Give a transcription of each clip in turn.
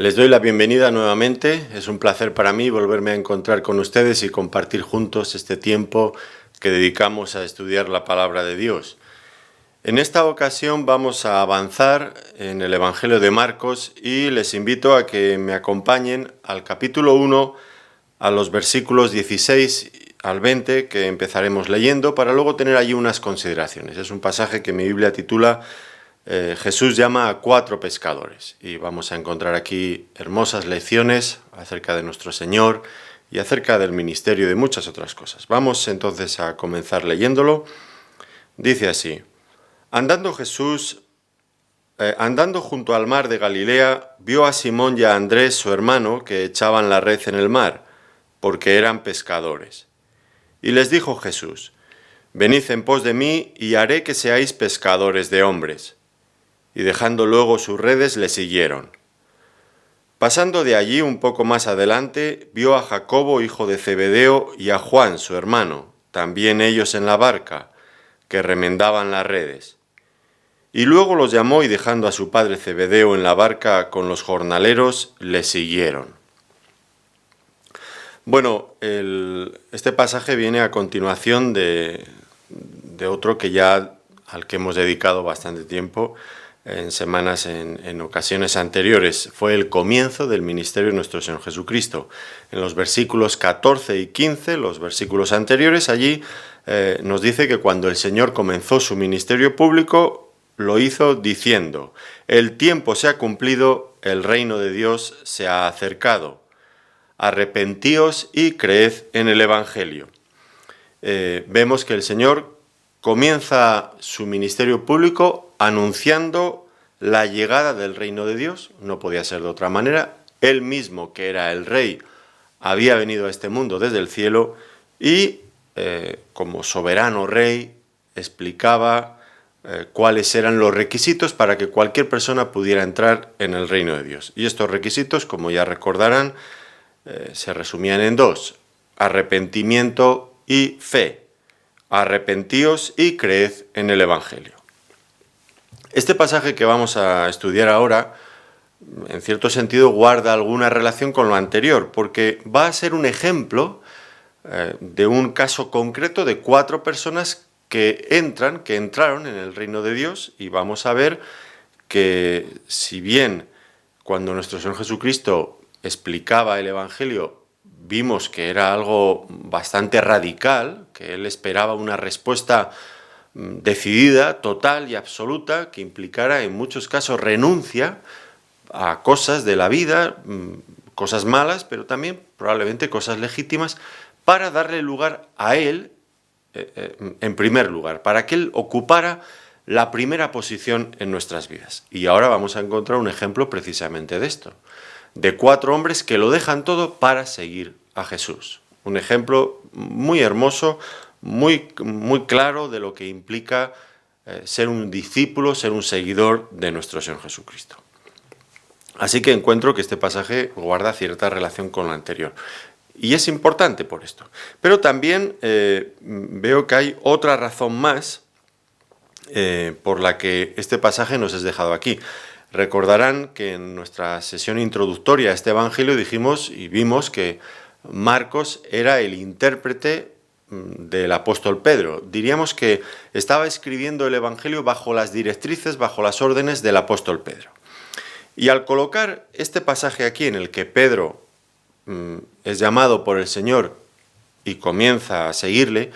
Les doy la bienvenida nuevamente. Es un placer para mí volverme a encontrar con ustedes y compartir juntos este tiempo que dedicamos a estudiar la palabra de Dios. En esta ocasión vamos a avanzar en el Evangelio de Marcos y les invito a que me acompañen al capítulo 1, a los versículos 16 al 20 que empezaremos leyendo para luego tener allí unas consideraciones. Es un pasaje que mi Biblia titula Jesús llama a 4 pescadores y vamos a encontrar aquí hermosas lecciones acerca de nuestro Señor y acerca del ministerio y de muchas otras cosas. Vamos entonces a comenzar leyéndolo. Dice así: Andando junto al mar de Galilea, vio a Simón y a Andrés, su hermano, que echaban la red en el mar, porque eran pescadores. Y les dijo Jesús: Venid en pos de mí, y haré que seáis pescadores de hombres. Y dejando luego sus redes, le siguieron. Pasando de allí un poco más adelante, vio a Jacobo, hijo de Zebedeo, y a Juan, su hermano, también ellos en la barca, que remendaban las redes. Y luego los llamó y dejando a su padre Zebedeo en la barca con los jornaleros, le siguieron. Bueno, este pasaje viene a continuación de otro al que hemos dedicado bastante tiempo en semanas, en ocasiones anteriores. Fue el comienzo del ministerio de nuestro Señor Jesucristo. En los versículos 14 y 15, los versículos anteriores, allí nos dice que cuando el Señor comenzó su ministerio público, lo hizo diciendo: el tiempo se ha cumplido, el reino de Dios se ha acercado. Arrepentíos y creed en el Evangelio. Vemos que el Señor comienza su ministerio público anunciando la llegada del reino de Dios. No podía ser de otra manera. Él mismo, que era el Rey, había venido a este mundo desde el cielo y, como soberano Rey, explicaba cuáles eran los requisitos para que cualquier persona pudiera entrar en el reino de Dios. Y estos requisitos, como ya recordarán, se resumían en 2: arrepentimiento y fe. Arrepentíos y creed en el Evangelio. Este pasaje que vamos a estudiar ahora, en cierto sentido, guarda alguna relación con lo anterior, porque va a ser un ejemplo de un caso concreto de 4 personas que entraron en el reino de Dios, y vamos a ver que si bien cuando nuestro Señor Jesucristo explicaba el Evangelio, vimos que era algo bastante radical, que él esperaba una respuesta decidida, total y absoluta, que implicara en muchos casos renuncia a cosas de la vida, cosas malas, pero también probablemente cosas legítimas, para darle lugar a él, en primer lugar, para que él ocupara la primera posición en nuestras vidas. Y ahora vamos a encontrar un ejemplo precisamente de esto, de 4 hombres que lo dejan todo para seguir a Jesús. Un ejemplo muy hermoso, muy, muy claro de lo que implica ser un discípulo, ser un seguidor de nuestro Señor Jesucristo. Así que encuentro que este pasaje guarda cierta relación con lo anterior. Y es importante por esto. Pero también veo que hay otra razón más por la que este pasaje nos es dejado aquí. Recordarán que en nuestra sesión introductoria a este Evangelio dijimos y vimos que Marcos era el intérprete del apóstol Pedro. Diríamos que estaba escribiendo el Evangelio bajo las directrices, bajo las órdenes del apóstol Pedro. Y al colocar este pasaje aquí en el que Pedro es llamado por el Señor y comienza a seguirle,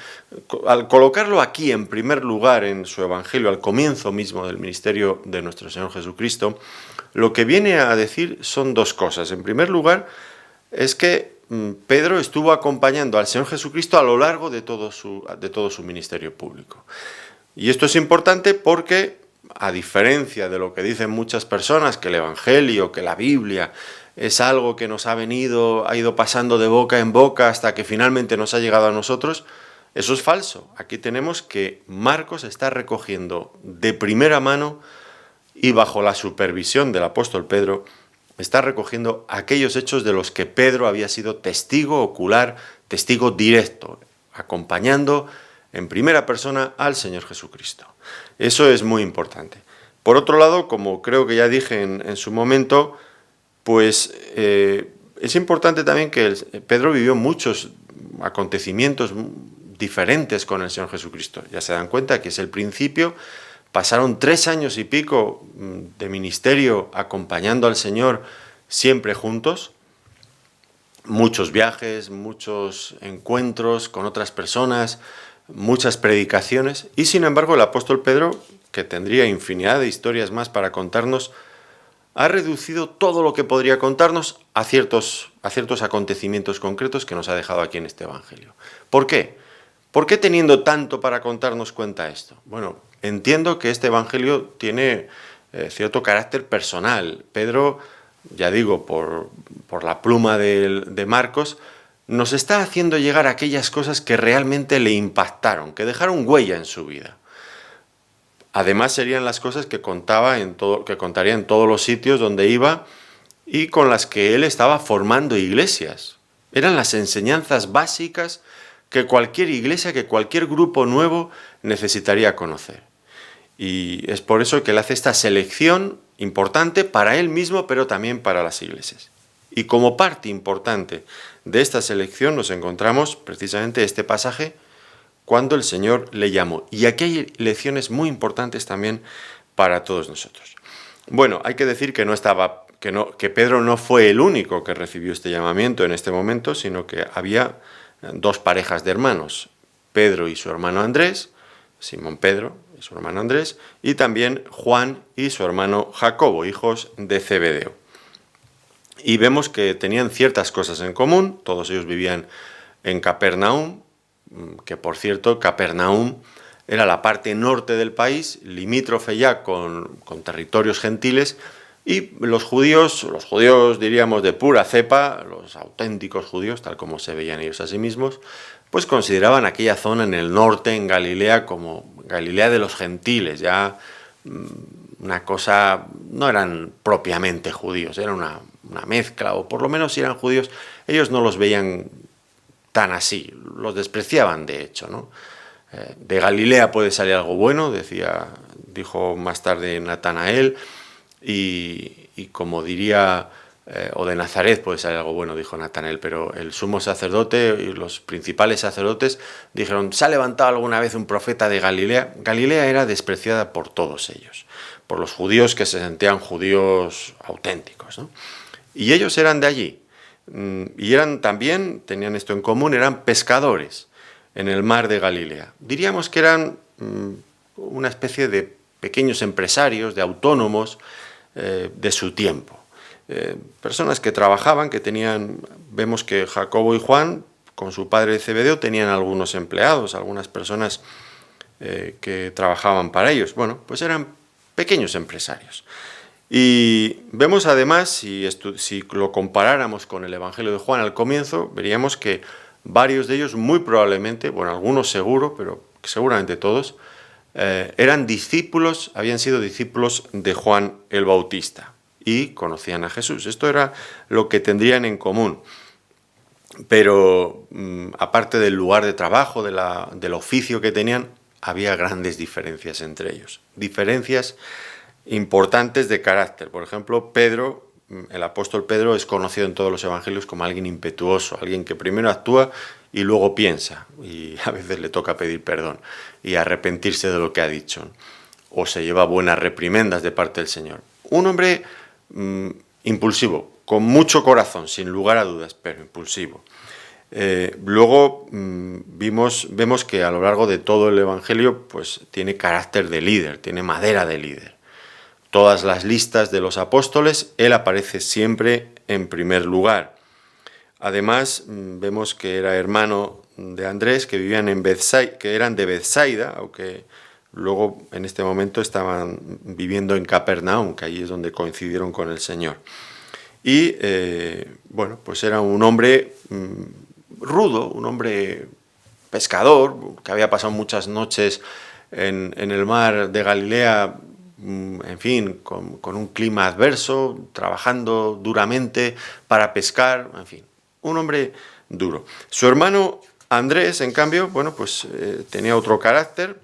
al colocarlo aquí en primer lugar en su Evangelio, al comienzo mismo del ministerio de nuestro Señor Jesucristo, lo que viene a decir son 2 cosas. En primer lugar, es que Pedro estuvo acompañando al Señor Jesucristo a lo largo de todo su ministerio público. Y esto es importante porque, a diferencia de lo que dicen muchas personas, que el Evangelio, que la Biblia es algo que nos ha ido pasando de boca en boca hasta que finalmente nos ha llegado a nosotros, eso es falso. Aquí tenemos que Marcos está recogiendo de primera mano y bajo la supervisión del apóstol Pedro, está recogiendo aquellos hechos de los que Pedro había sido testigo ocular, testigo directo, acompañando en primera persona al Señor Jesucristo. Eso es muy importante. Por otro lado, como creo que ya dije en su momento, Pues es importante también que Pedro vivió muchos acontecimientos diferentes con el Señor Jesucristo. Ya se dan cuenta que es el principio. Pasaron 3 años y pico de ministerio acompañando al Señor siempre juntos. Muchos viajes, muchos encuentros con otras personas, muchas predicaciones. Y sin embargo el apóstol Pedro, que tendría infinidad de historias más para contarnos, ha reducido todo lo que podría contarnos a ciertos acontecimientos concretos que nos ha dejado aquí en este Evangelio. ¿Por qué? ¿Por qué teniendo tanto para contarnos cuenta esto? Bueno, entiendo que este Evangelio tiene cierto carácter personal. Pedro, ya digo, por la pluma de Marcos, nos está haciendo llegar aquellas cosas que realmente le impactaron, que dejaron huella en su vida. Además serían las cosas que contaría en todos los sitios donde iba y con las que él estaba formando iglesias. Eran las enseñanzas básicas que cualquier iglesia, que cualquier grupo nuevo necesitaría conocer. Y es por eso que él hace esta selección importante para él mismo, pero también para las iglesias. Y como parte importante de esta selección nos encontramos precisamente este pasaje cuando el Señor le llamó. Y aquí hay lecciones muy importantes también para todos nosotros. Bueno, hay que decir que Pedro no fue el único que recibió este llamamiento en este momento, sino que había 2 parejas de hermanos, Pedro y su hermano Andrés, Simón Pedro y su hermano Andrés, y también Juan y su hermano Jacobo, hijos de Zebedeo. Y vemos que tenían ciertas cosas en común, todos ellos vivían en Capernaum, que por cierto, Capernaum era la parte norte del país, limítrofe ya con territorios gentiles, y los judíos diríamos de pura cepa, los auténticos judíos, tal como se veían ellos a sí mismos, pues consideraban aquella zona en el norte, en Galilea, como Galilea de los gentiles, ya una cosa, no eran propiamente judíos, era una mezcla, o por lo menos si eran judíos, ellos no los veían tan así, los despreciaban de hecho, ¿no? De Galilea puede salir algo bueno, dijo más tarde Natanael, y como diría, o de Nazaret puede salir algo bueno, dijo Natanael, pero el sumo sacerdote y los principales sacerdotes dijeron, ¿se ha levantado alguna vez un profeta de Galilea? Galilea era despreciada por todos ellos, por los judíos que se sentían judíos auténticos, ¿no? Y ellos eran de allí, y tenían esto en común, eran pescadores en el mar de Galilea. Diríamos que eran una especie de pequeños empresarios, de autónomos de su tiempo. Personas que trabajaban, vemos que Jacobo y Juan, con su padre Zebedeo, tenían algunos empleados, algunas personas que trabajaban para ellos. Bueno, pues eran pequeños empresarios. Y vemos además, si lo comparáramos con el Evangelio de Juan al comienzo, veríamos que varios de ellos muy probablemente, bueno, algunos seguro, pero seguramente todos, habían sido discípulos de Juan el Bautista y conocían a Jesús. Esto era lo que tendrían en común. Pero aparte del lugar de trabajo, del oficio que tenían, había grandes diferencias entre ellos. Diferencias importantes de carácter. Por ejemplo, Pedro, el apóstol Pedro, es conocido en todos los evangelios como alguien impetuoso, alguien que primero actúa y luego piensa, y a veces le toca pedir perdón y arrepentirse de lo que ha dicho, o se lleva buenas reprimendas de parte del Señor. Un hombre impulsivo, con mucho corazón, sin lugar a dudas, pero impulsivo. Luego vemos que a lo largo de todo el Evangelio pues tiene carácter de líder, tiene madera de líder. Todas las listas de los apóstoles, él aparece siempre en primer lugar. Además, vemos que era hermano de Andrés, que eran de Bethsaida, aunque luego en este momento estaban viviendo en Capernaum, que allí es donde coincidieron con el Señor. Y bueno, pues era un hombre rudo, un hombre pescador, que había pasado muchas noches en el mar de Galilea, en fin, con un clima adverso, trabajando duramente para pescar, en fin, un hombre duro. Su hermano Andrés, en cambio, bueno, pues tenía otro carácter.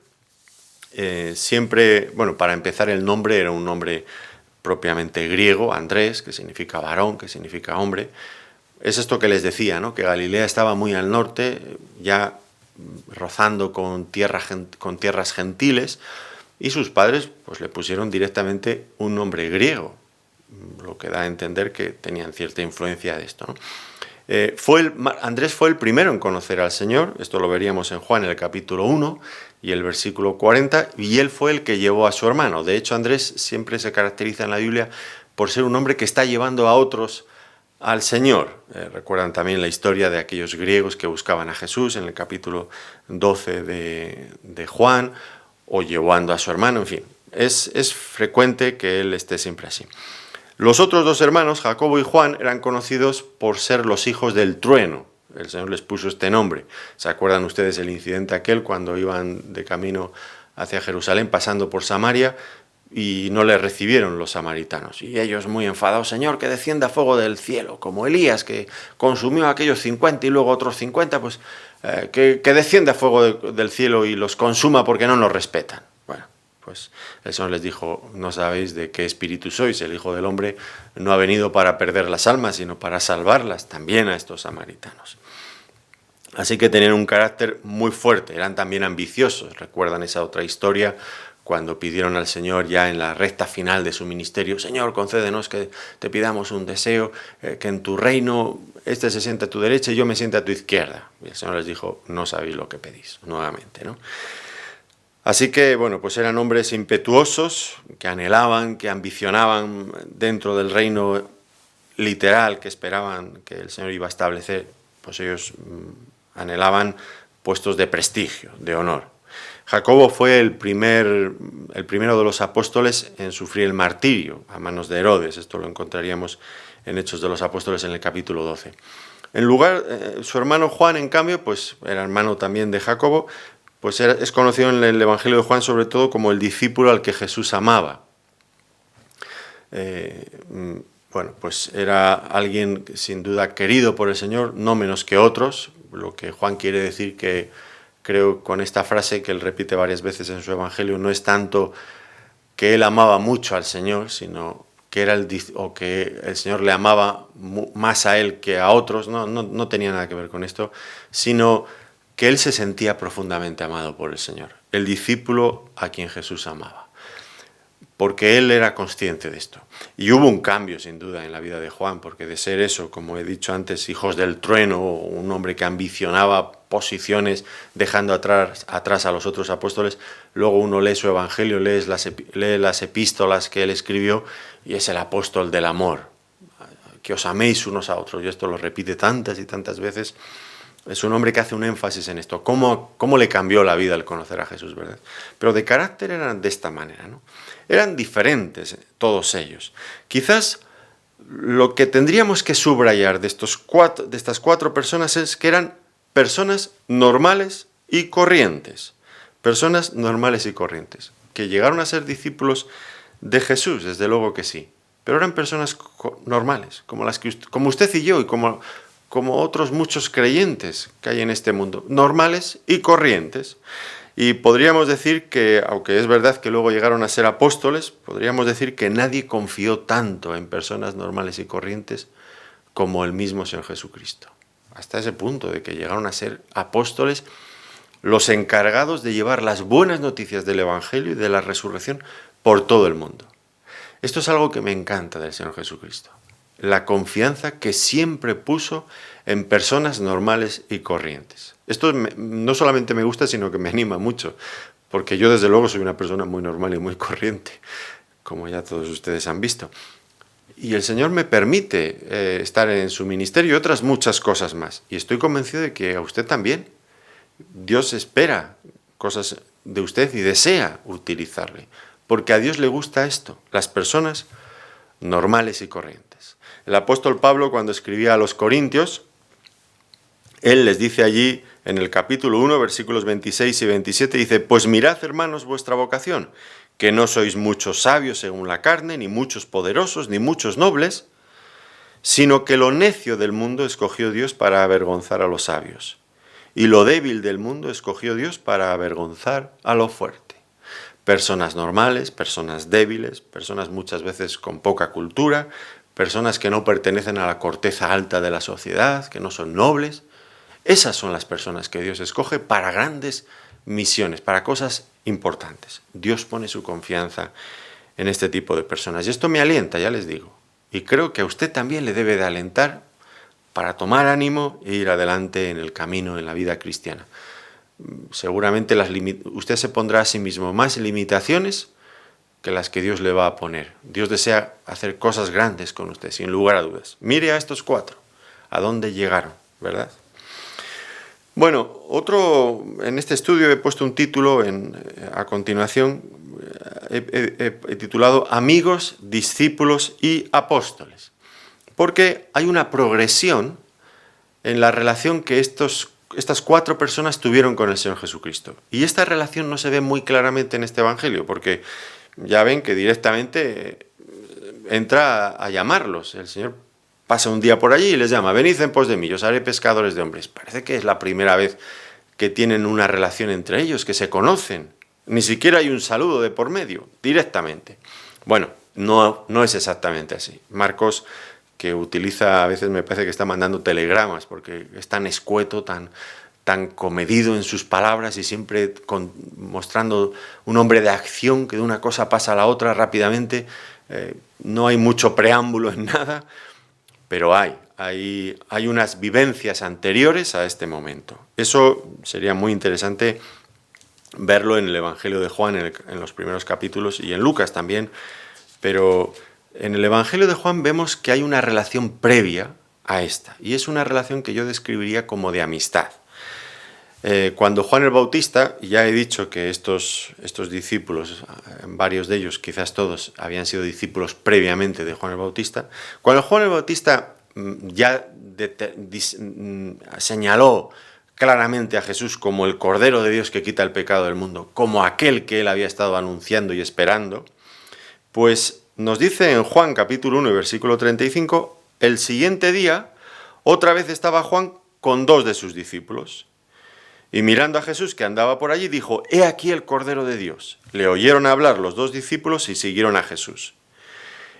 Siempre, bueno, para empezar, el nombre era un nombre propiamente griego, Andrés, que significa varón, que significa hombre. Es esto que les decía, ¿no? Que Galilea estaba muy al norte, ya rozando con tierras gentiles, y sus padres pues le pusieron directamente un nombre griego, lo que da a entender que tenían cierta influencia de esto, ¿no? Andrés fue el primero en conocer al Señor, esto lo veríamos en Juan, en el capítulo 1 y el versículo 40, y él fue el que llevó a su hermano. De hecho, Andrés siempre se caracteriza en la Biblia por ser un hombre que está llevando a otros al Señor. Recuerdan también la historia de aquellos griegos que buscaban a Jesús en el capítulo 12 de Juan, o llevando a su hermano, en fin. Es frecuente que él esté siempre así. Los otros dos hermanos, Jacobo y Juan, eran conocidos por ser los hijos del trueno. El Señor les puso este nombre. ¿Se acuerdan ustedes el incidente aquel cuando iban de camino hacia Jerusalén, pasando por Samaria, y no les recibieron los samaritanos? Y ellos muy enfadados: Señor, que descienda fuego del cielo, como Elías, que consumió a aquellos 50 y luego otros 50, pues que descienda fuego del cielo y los consuma porque no nos respetan. Bueno, pues el Señor les dijo: no sabéis de qué espíritu sois, el Hijo del Hombre no ha venido para perder las almas, sino para salvarlas, también a estos samaritanos. Así que tenían un carácter muy fuerte, eran también ambiciosos. Recuerdan esa otra historia cuando pidieron al Señor ya en la recta final de su ministerio: Señor, concédenos que te pidamos un deseo, que en tu reino este se siente a tu derecha y yo me siente a tu izquierda. Y el Señor les dijo: no sabéis lo que pedís, nuevamente, ¿no? Así que, bueno, pues eran hombres impetuosos, que anhelaban, que ambicionaban dentro del reino literal que esperaban que el Señor iba a establecer. Pues ellos anhelaban puestos de prestigio, de honor. Jacobo fue el primero de los apóstoles en sufrir el martirio a manos de Herodes. Esto lo encontraríamos en Hechos de los Apóstoles en el capítulo 12. Su hermano Juan, en cambio, pues era hermano también de Jacobo, pues es conocido en el Evangelio de Juan sobre todo como el discípulo al que Jesús amaba. Bueno, pues era alguien sin duda querido por el Señor, no menos que otros, lo que Juan quiere decir, que creo con esta frase que él repite varias veces en su Evangelio, no es tanto que él amaba mucho al Señor, sino que el Señor le amaba más a él que a otros. No tenía nada que ver con esto, sino que él se sentía profundamente amado por el Señor, el discípulo a quien Jesús amaba, porque él era consciente de esto. Y hubo un cambio, sin duda, en la vida de Juan, porque de ser eso, como he dicho antes, hijos del trueno, un hombre que ambicionaba posiciones dejando atrás a los otros apóstoles, luego uno lee su Evangelio, lee las epístolas que él escribió, y es el apóstol del amor, que os améis unos a otros, y esto lo repite tantas y tantas veces. Es un hombre que hace un énfasis en esto, cómo le cambió la vida al conocer a Jesús, ¿verdad? Pero de carácter eran de esta manera, ¿no? Eran diferentes todos ellos. Quizás lo que tendríamos que subrayar de estas cuatro personas es que eran personas normales y corrientes. Personas normales y corrientes. Que llegaron a ser discípulos de Jesús, desde luego que sí. Pero eran personas normales, como usted y yo, y como otros muchos creyentes que hay en este mundo, normales y corrientes. Y podríamos decir que, aunque es verdad que luego llegaron a ser apóstoles, podríamos decir que nadie confió tanto en personas normales y corrientes como el mismo Señor Jesucristo. Hasta ese punto de que llegaron a ser apóstoles, los encargados de llevar las buenas noticias del Evangelio y de la resurrección por todo el mundo. Esto es algo que me encanta del Señor Jesucristo. La confianza que siempre puso en personas normales y corrientes. Esto no solamente me gusta, sino que me anima mucho, porque yo desde luego soy una persona muy normal y muy corriente, como ya todos ustedes han visto. Y el Señor me permite estar en su ministerio y otras muchas cosas más. Y estoy convencido de que a usted también. Dios espera cosas de usted y desea utilizarle, porque a Dios le gusta esto, las personas normales y corrientes. El apóstol Pablo, cuando escribía a los Corintios, él les dice allí en el capítulo 1, versículos 26 y 27, dice: pues mirad, hermanos, vuestra vocación, que no sois muchos sabios según la carne, ni muchos poderosos, ni muchos nobles, sino que lo necio del mundo escogió Dios para avergonzar a los sabios, y lo débil del mundo escogió Dios para avergonzar a lo fuerte. personas normales, personas débiles, personas muchas veces con poca cultura, personas que no pertenecen a la corteza alta de la sociedad, que no son nobles. Esas son las personas que Dios escoge para grandes misiones, para cosas importantes. Dios pone su confianza en este tipo de personas. Y esto me alienta, ya les digo. Y creo que a usted también le debe de alentar para tomar ánimo e ir adelante en el camino, en la vida cristiana. Seguramente usted se pondrá a sí mismo más limitaciones que las que Dios le va a poner. Dios desea hacer cosas grandes con usted, sin lugar a dudas. Mire a estos 4, a dónde llegaron, ¿verdad? Bueno, en este estudio he puesto un título a continuación, he titulado Amigos, discípulos y apóstoles, porque hay una progresión en la relación que estas 4 personas tuvieron con el Señor Jesucristo. Y esta relación no se ve muy claramente en este Evangelio, porque ya ven que directamente entra a llamarlos. El Señor pasa un día por allí y les llama: venid en pos de mí, os haré pescadores de hombres. Parece que es la primera vez que tienen una relación entre ellos, que se conocen. Ni siquiera hay un saludo de por medio, directamente. Bueno, no es exactamente así. Marcos, que utiliza, a veces me parece que está mandando telegramas, porque es tan escueto, tan comedido en sus palabras y siempre mostrando un hombre de acción, que de una cosa pasa a la otra rápidamente. No hay mucho preámbulo en nada, pero hay unas vivencias anteriores a este momento. Eso sería muy interesante verlo en el Evangelio de Juan, en los primeros capítulos, y en Lucas también, pero en el Evangelio de Juan vemos que hay una relación previa a esta, y es una relación que yo describiría como de amistad. Cuando Juan el Bautista, y ya he dicho que estos discípulos, varios de ellos, quizás todos, habían sido discípulos previamente de Juan el Bautista, cuando Juan el Bautista ya señaló claramente a Jesús como el Cordero de Dios que quita el pecado del mundo, como aquel que él había estado anunciando y esperando, pues nos dice en Juan capítulo 1, versículo 35, el siguiente día, otra vez estaba Juan con 2 de sus discípulos. Y mirando a Jesús que andaba por allí, dijo: «He aquí el Cordero de Dios». Le oyeron hablar los 2 discípulos y siguieron a Jesús.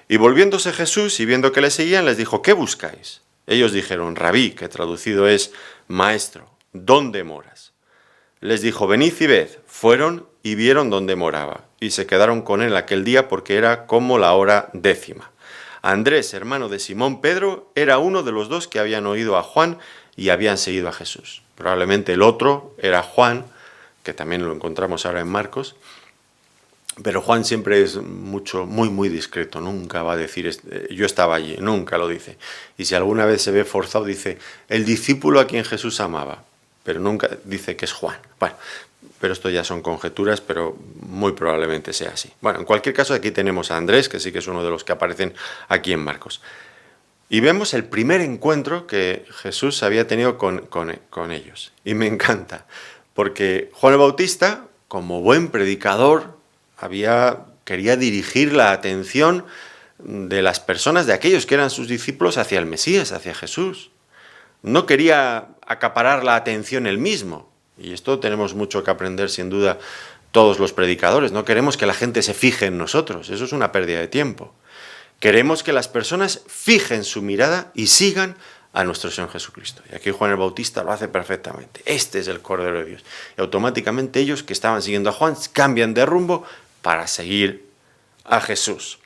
Y volviéndose Jesús y viendo que le seguían, les dijo: «¿Qué buscáis?». Ellos dijeron: «Rabí», que traducido es maestro, ¿dónde moras? Les dijo: «Venid y ved». Fueron y vieron dónde moraba, y se quedaron con él aquel día porque era como la hora 10. Andrés, hermano de Simón Pedro, era uno de los 2 que habían oído a Juan y habían seguido a Jesús. Probablemente el otro era Juan, que también lo encontramos ahora en Marcos, pero Juan siempre es muy discreto, nunca va a decir yo estaba allí, nunca lo dice. Y si alguna vez se ve forzado, dice el discípulo a quien Jesús amaba, pero nunca dice que es Juan. Bueno, pero esto ya son conjeturas, pero muy probablemente sea así. Bueno, en cualquier caso, aquí tenemos a Andrés, que sí que es uno de los que aparecen aquí en Marcos. Y vemos el primer encuentro que Jesús había tenido con ellos. Y me encanta, porque Juan el Bautista, como buen predicador, quería dirigir la atención de las personas, de aquellos que eran sus discípulos, hacia el Mesías, hacia Jesús. No quería acaparar la atención él mismo. Y esto tenemos mucho que aprender, sin duda, todos los predicadores. No queremos que la gente se fije en nosotros. Eso es una pérdida de tiempo. Queremos que las personas fijen su mirada y sigan a nuestro Señor Jesucristo. Y aquí Juan el Bautista lo hace perfectamente. Este es el Cordero de Dios. Y automáticamente ellos que estaban siguiendo a Juan cambian de rumbo para seguir a Jesús.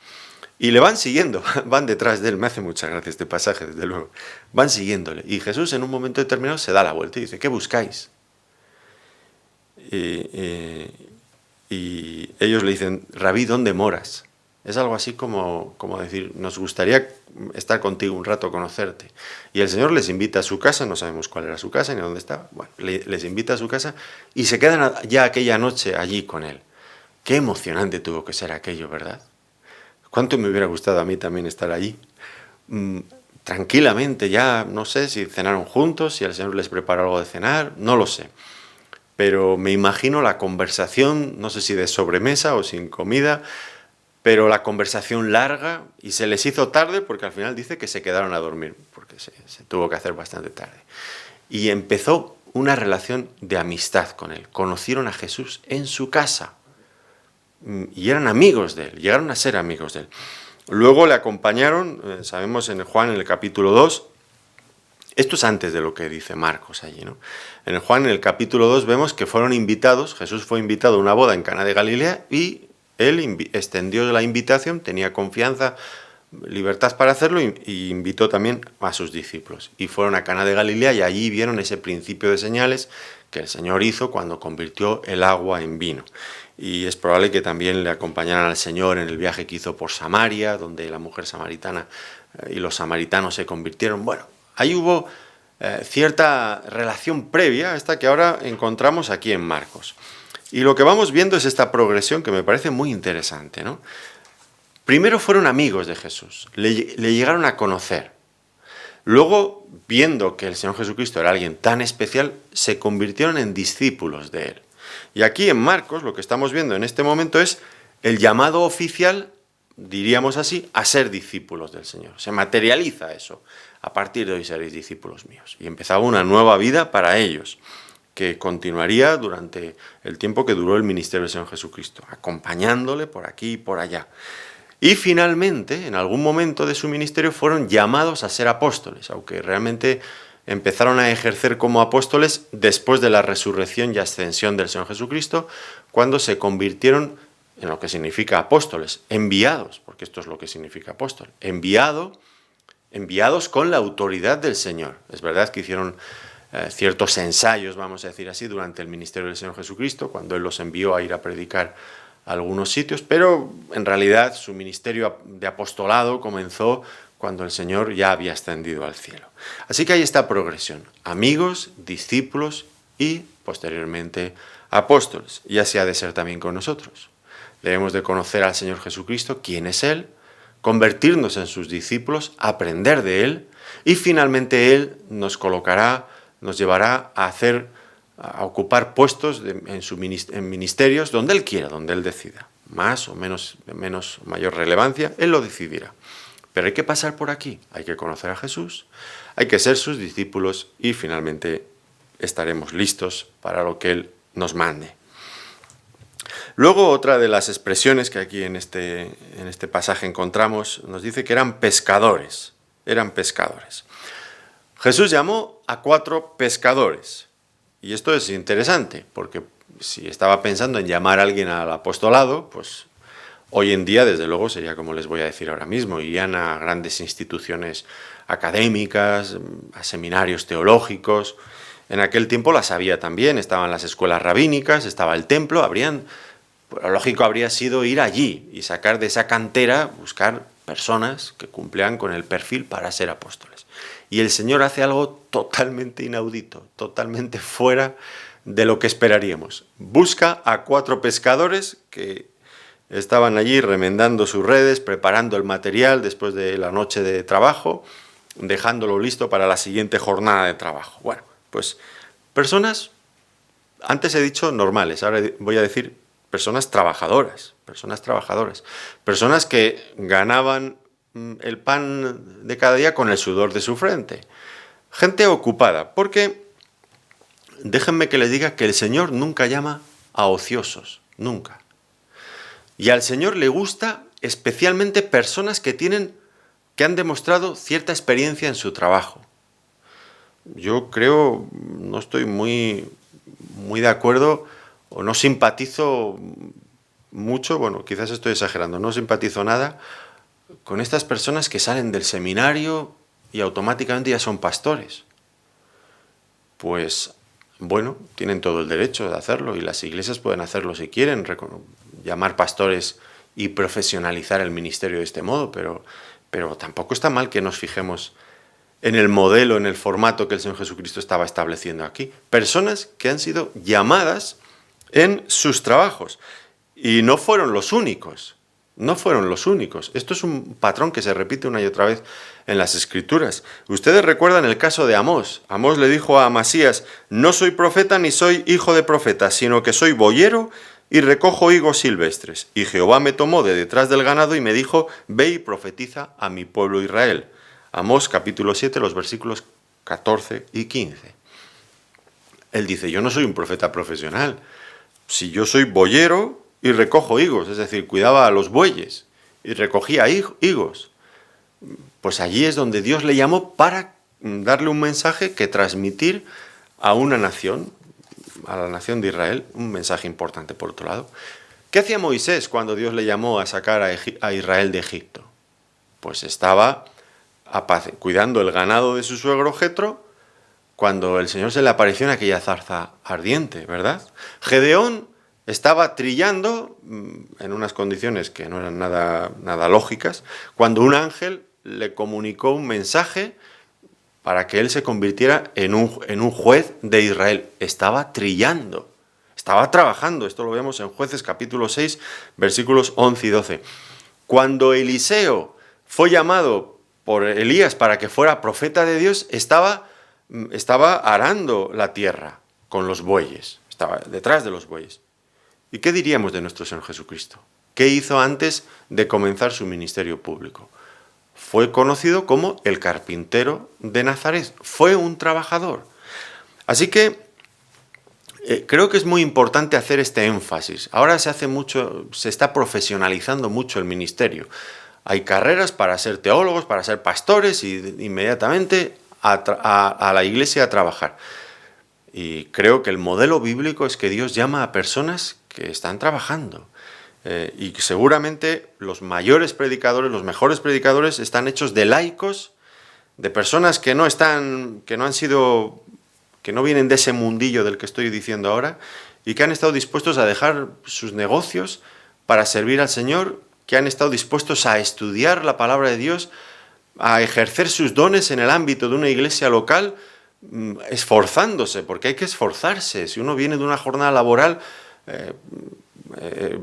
Y le van siguiendo, van detrás de él. Me hace mucha gracia este pasaje, desde luego. Van siguiéndole. Y Jesús en un momento determinado se da la vuelta y dice: «¿Qué buscáis?». Y ellos le dicen: «Rabí, ¿dónde moras?». Es algo así como decir: «Nos gustaría estar contigo un rato, conocerte». Y el Señor les invita a su casa, no sabemos cuál era su casa ni dónde estaba. Bueno, les invita a su casa y se quedan ya aquella noche allí con él. Qué emocionante tuvo que ser aquello, ¿verdad? Cuánto me hubiera gustado a mí también estar allí. Tranquilamente, ya no sé si cenaron juntos, si el Señor les preparó algo de cenar, no lo sé. Pero me imagino la conversación, no sé si de sobremesa o sin comida, pero la conversación larga, y se les hizo tarde porque al final dice que se quedaron a dormir, porque se tuvo que hacer bastante tarde. Y empezó una relación de amistad con él. Conocieron a Jesús en su casa. y eran amigos de él, llegaron a ser amigos de él. Luego le acompañaron, sabemos en Juan, en el capítulo 2, esto es antes de lo que dice Marcos allí, ¿no? En el Juan, en el capítulo 2, vemos que fueron invitados, Jesús fue invitado a una boda en Caná de Galilea y él extendió la invitación, tenía confianza, libertad para hacerlo y invitó también a sus discípulos. Y fueron a Caná de Galilea y allí vieron ese principio de señales que el Señor hizo cuando convirtió el agua en vino. Y es probable que también le acompañaran al Señor en el viaje que hizo por Samaria, donde la mujer samaritana y los samaritanos se convirtieron. Bueno, ahí hubo cierta relación previa a esta que ahora encontramos aquí en Marcos. Y lo que vamos viendo es esta progresión que me parece muy interesante, ¿no? Primero fueron amigos de Jesús, le llegaron a conocer. Luego, viendo que el Señor Jesucristo era alguien tan especial, se convirtieron en discípulos de él. Y aquí en Marcos lo que estamos viendo en este momento es el llamado oficial, diríamos así, a ser discípulos del Señor. Se materializa eso. A partir de hoy seréis discípulos míos. Y empezaba una nueva vida para ellos, que continuaría durante el tiempo que duró el ministerio del Señor Jesucristo, acompañándole por aquí y por allá. Y finalmente, en algún momento de su ministerio, fueron llamados a ser apóstoles, aunque realmente empezaron a ejercer como apóstoles después de la resurrección y ascensión del Señor Jesucristo, cuando se convirtieron en lo que significa apóstoles, enviados, porque esto es lo que significa apóstol, enviados con la autoridad del Señor. Es verdad que hicieron ciertos ensayos, vamos a decir así, durante el ministerio del Señor Jesucristo, cuando Él los envió a ir a predicar a algunos sitios, pero en realidad su ministerio de apostolado comenzó cuando el Señor ya había ascendido al cielo. Así que hay esta progresión, amigos, discípulos y, posteriormente, apóstoles. Y así ha de ser también con nosotros. Debemos de conocer al Señor Jesucristo, quién es Él, convertirnos en sus discípulos, aprender de Él, y finalmente Él nos colocará, nos llevará a ocupar puestos en ministerios donde Él quiera, donde Él decida. Más o menos, mayor relevancia, Él lo decidirá. Pero hay que pasar por aquí, hay que conocer a Jesús, hay que ser sus discípulos y finalmente estaremos listos para lo que Él nos mande. Luego otra de las expresiones que aquí en este pasaje encontramos nos dice que eran pescadores. Jesús llamó a 4 pescadores. Y esto es interesante, porque si estaba pensando en llamar a alguien al apostolado, pues hoy en día, desde luego, sería como les voy a decir ahora mismo, irían a grandes instituciones académicas, a seminarios teológicos. En aquel tiempo las había también, estaban las escuelas rabínicas, estaba el templo, lo lógico habría sido ir allí y sacar de esa cantera, buscar personas que cumplían con el perfil para ser apóstoles. Y el Señor hace algo totalmente inaudito, totalmente fuera de lo que esperaríamos. Busca a 4 pescadores que estaban allí remendando sus redes, preparando el material después de la noche de trabajo, dejándolo listo para la siguiente jornada de trabajo. Bueno, pues personas, antes he dicho normales, ahora voy a decir personas trabajadoras, personas que ganaban el pan de cada día con el sudor de su frente. Gente ocupada, porque déjenme que les diga que el Señor nunca llama a ociosos, nunca. Y al Señor le gusta especialmente personas que han demostrado cierta experiencia en su trabajo. Yo creo, no estoy muy de acuerdo o no simpatizo mucho, bueno, quizás estoy exagerando, no simpatizo nada con estas personas que salen del seminario y automáticamente ya son pastores. Pues, bueno, tienen todo el derecho de hacerlo y las iglesias pueden hacerlo si quieren, llamar pastores y profesionalizar el ministerio de este modo, pero tampoco está mal que nos fijemos en el modelo, en el formato que el Señor Jesucristo estaba estableciendo aquí. Personas que han sido llamadas en sus trabajos y no fueron los únicos. Esto es un patrón que se repite una y otra vez en las Escrituras. Ustedes recuerdan el caso de Amós. Amós le dijo a Amasías: no soy profeta ni soy hijo de profeta, sino que soy boyero y recojo higos silvestres. Y Jehová me tomó de detrás del ganado y me dijo: ve y profetiza a mi pueblo Israel. Amós capítulo 7, los versículos 14 y 15. Él dice: yo no soy un profeta profesional. Si yo soy boyero, y recojo higos, es decir, cuidaba a los bueyes y recogía higos. Pues allí es donde Dios le llamó para darle un mensaje que transmitir a una nación, a la nación de Israel, un mensaje importante por otro lado. ¿Qué hacía Moisés cuando Dios le llamó a sacar a Israel de Egipto? Pues estaba cuidando el ganado de su suegro Jetro cuando el Señor se le apareció en aquella zarza ardiente, ¿verdad? Gedeón estaba trillando en unas condiciones que no eran nada lógicas, cuando un ángel le comunicó un mensaje para que él se convirtiera en un juez de Israel. Estaba trillando, estaba trabajando. Esto lo vemos en Jueces capítulo 6, versículos 11 y 12. Cuando Eliseo fue llamado por Elías para que fuera profeta de Dios, estaba arando la tierra con los bueyes, estaba detrás de los bueyes. ¿Y qué diríamos de nuestro Señor Jesucristo? ¿Qué hizo antes de comenzar su ministerio público? Fue conocido como el carpintero de Nazaret, fue un trabajador. Así que creo que es muy importante hacer este énfasis. Ahora se está profesionalizando mucho el ministerio. Hay carreras para ser teólogos, para ser pastores y inmediatamente a la iglesia a trabajar. Y creo que el modelo bíblico es que Dios llama a personas que están trabajando. Y seguramente los mayores predicadores, los mejores predicadores están hechos de laicos, de personas que no vienen de ese mundillo del que estoy diciendo ahora y que han estado dispuestos a dejar sus negocios para servir al Señor, que han estado dispuestos a estudiar la palabra de Dios, a ejercer sus dones en el ámbito de una iglesia local, esforzándose, porque hay que esforzarse. Si uno viene de una jornada laboral,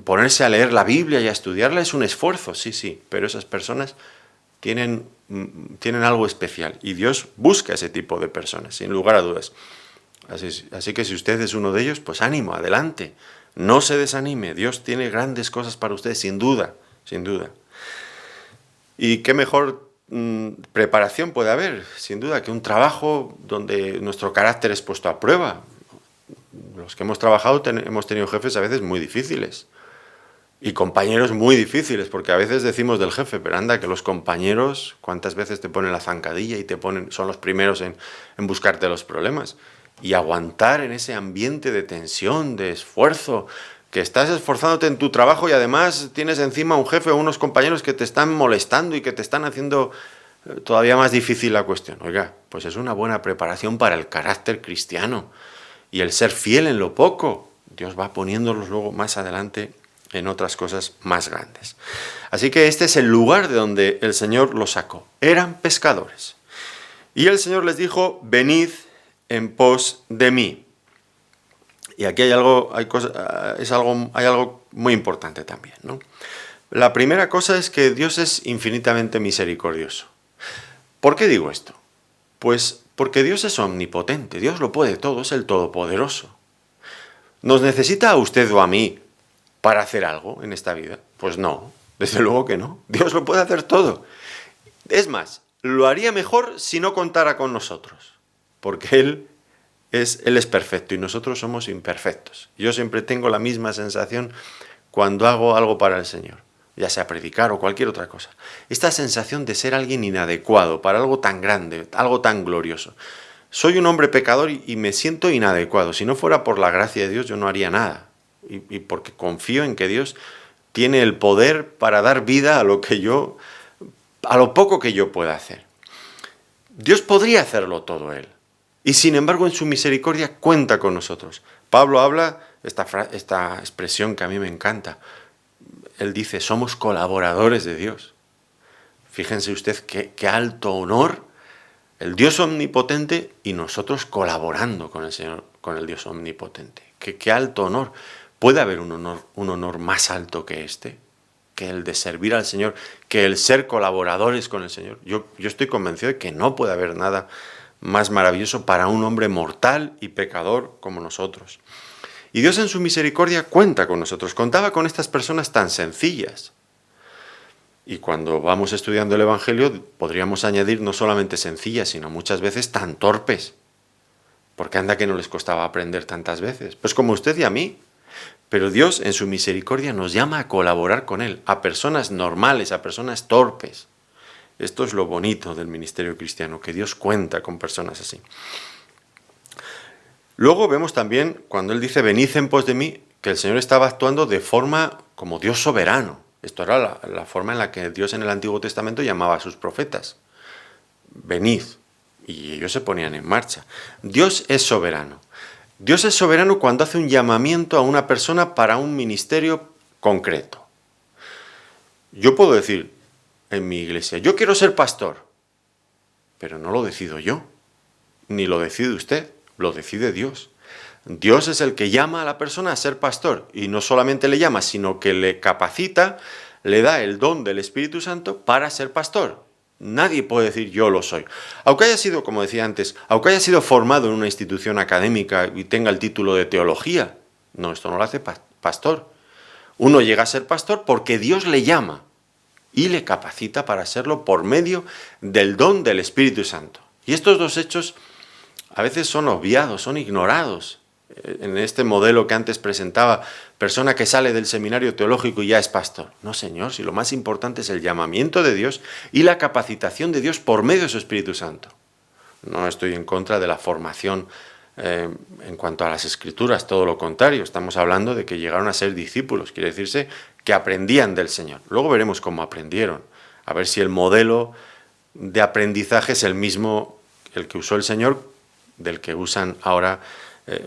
ponerse a leer la Biblia y a estudiarla es un esfuerzo, sí, pero esas personas tienen algo especial y Dios busca ese tipo de personas, sin lugar a dudas. Así que si usted es uno de ellos, pues ánimo, adelante, no se desanime, Dios tiene grandes cosas para usted, sin duda. Y qué mejor preparación puede haber, sin duda, que un trabajo donde nuestro carácter es puesto a prueba. Los que hemos trabajado hemos tenido jefes a veces muy difíciles y compañeros muy difíciles, porque a veces decimos del jefe, pero anda, que los compañeros, ¿cuántas veces te ponen la zancadilla y son los primeros en buscarte los problemas? Y aguantar en ese ambiente de tensión, de esfuerzo, que estás esforzándote en tu trabajo y además tienes encima un jefe o unos compañeros que te están molestando y que te están haciendo todavía más difícil la cuestión. Oiga, pues es una buena preparación para el carácter cristiano y el ser fiel en lo poco. Dios va poniéndolos luego más adelante en otras cosas más grandes. Así que este es el lugar de donde el Señor los sacó. Eran pescadores. Y el Señor les dijo, venid en pos de mí. Y aquí hay algo muy importante también, ¿no? La primera cosa es que Dios es infinitamente misericordioso. ¿Por qué digo esto? Pues porque Dios es omnipotente, Dios lo puede todo, es el Todopoderoso. ¿Nos necesita a usted o a mí para hacer algo en esta vida? Pues no, desde luego que no. Dios lo puede hacer todo. Es más, lo haría mejor si no contara con nosotros, porque Él es perfecto y nosotros somos imperfectos. Yo siempre tengo la misma sensación cuando hago algo para el Señor, ya sea predicar o cualquier otra cosa. Esta sensación de ser alguien inadecuado para algo tan grande, algo tan glorioso. Soy un hombre pecador y me siento inadecuado. Si no fuera por la gracia de Dios, yo no haría nada. Y porque confío en que Dios tiene el poder para dar vida a lo poco que yo pueda hacer. Dios podría hacerlo todo Él. Y sin embargo, en su misericordia cuenta con nosotros. Pablo habla, esta expresión que a mí me encanta. Él dice, somos colaboradores de Dios. Fíjense usted qué alto honor, el Dios omnipotente y nosotros colaborando con el Señor, con el Dios omnipotente. Qué alto honor. ¿Puede haber un honor más alto que este? Que el de servir al Señor, que el ser colaboradores con el Señor. Yo estoy convencido de que no puede haber nada más maravilloso para un hombre mortal y pecador como nosotros. Y Dios en su misericordia cuenta con nosotros, contaba con estas personas tan sencillas. Y cuando vamos estudiando el Evangelio podríamos añadir no solamente sencillas, sino muchas veces tan torpes. Porque anda que no les costaba aprender tantas veces. Pues como usted y a mí. Pero Dios, en su misericordia, nos llama a colaborar con Él, a personas normales, a personas torpes. Esto es lo bonito del ministerio cristiano, que Dios cuenta con personas así. Luego vemos también, cuando Él dice, venid en pos de mí, que el Señor estaba actuando de forma como Dios soberano. Esto era la forma en la que Dios en el Antiguo Testamento llamaba a sus profetas. Venid. Y ellos se ponían en marcha. Dios es soberano. Dios es soberano cuando hace un llamamiento a una persona para un ministerio concreto. Yo puedo decir en mi iglesia, yo quiero ser pastor, pero no lo decido yo, ni lo decide usted, lo decide Dios. Dios es el que llama a la persona a ser pastor, y no solamente le llama, sino que le capacita, le da el don del Espíritu Santo para ser pastor. Nadie puede decir yo lo soy. Aunque haya sido, como decía antes, aunque haya sido formado en una institución académica y tenga el título de teología, no, esto no lo hace pastor. Uno llega a ser pastor porque Dios le llama y le capacita para serlo por medio del don del Espíritu Santo. Y estos dos hechos a veces son obviados, son ignorados. En este modelo que antes presentaba, persona que sale del seminario teológico y ya es pastor. No, señor, si lo más importante es el llamamiento de Dios y la capacitación de Dios por medio de su Espíritu Santo. No estoy en contra de la formación en cuanto a las Escrituras, todo lo contrario. Estamos hablando de que llegaron a ser discípulos, quiere decirse que aprendían del Señor. Luego veremos cómo aprendieron, a ver si el modelo de aprendizaje es el mismo, el que usó el Señor, del que usan ahora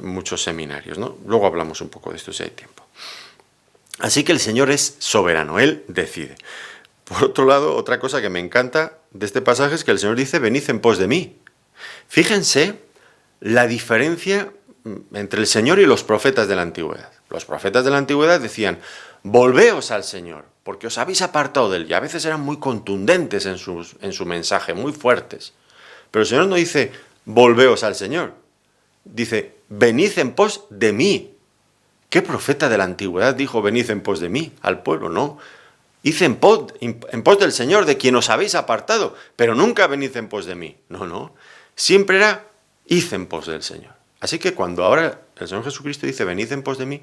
muchos seminarios, ¿no? Luego hablamos un poco de esto si hay tiempo. Así que el Señor es soberano, Él decide. Por otro lado, otra cosa que me encanta de este pasaje es que el Señor dice, venid en pos de mí. Fíjense la diferencia entre el Señor y los profetas de la antigüedad. Los profetas de la antigüedad decían, volveos al Señor, porque os habéis apartado de Él. Y a veces eran muy contundentes en su mensaje, muy fuertes. Pero el Señor no dice, volveos al Señor. Dice, venid en pos de mí. ¿Qué profeta de la antigüedad dijo, venid en pos de mí al pueblo? No. Id en pos del Señor, de quien os habéis apartado, pero nunca venid en pos de mí. No, no. Siempre era, id en pos del Señor. Así que cuando ahora el Señor Jesucristo dice, venid en pos de mí,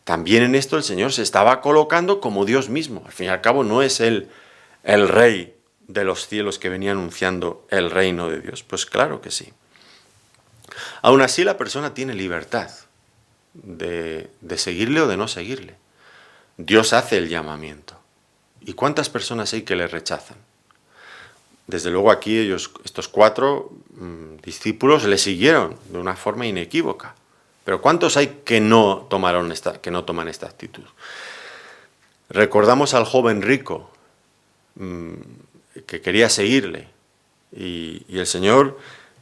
también en esto el Señor se estaba colocando como Dios mismo. Al fin y al cabo no es Él el Rey de los cielos que venía anunciando el reino de Dios. Pues claro que sí. Aún así la persona tiene libertad de seguirle o de no seguirle. Dios hace el llamamiento. ¿Y cuántas personas hay que le rechazan? Desde luego aquí estos 4 discípulos le siguieron de una forma inequívoca. Pero ¿cuántos hay que no toman esta actitud? Recordamos al joven rico que quería seguirle y el Señor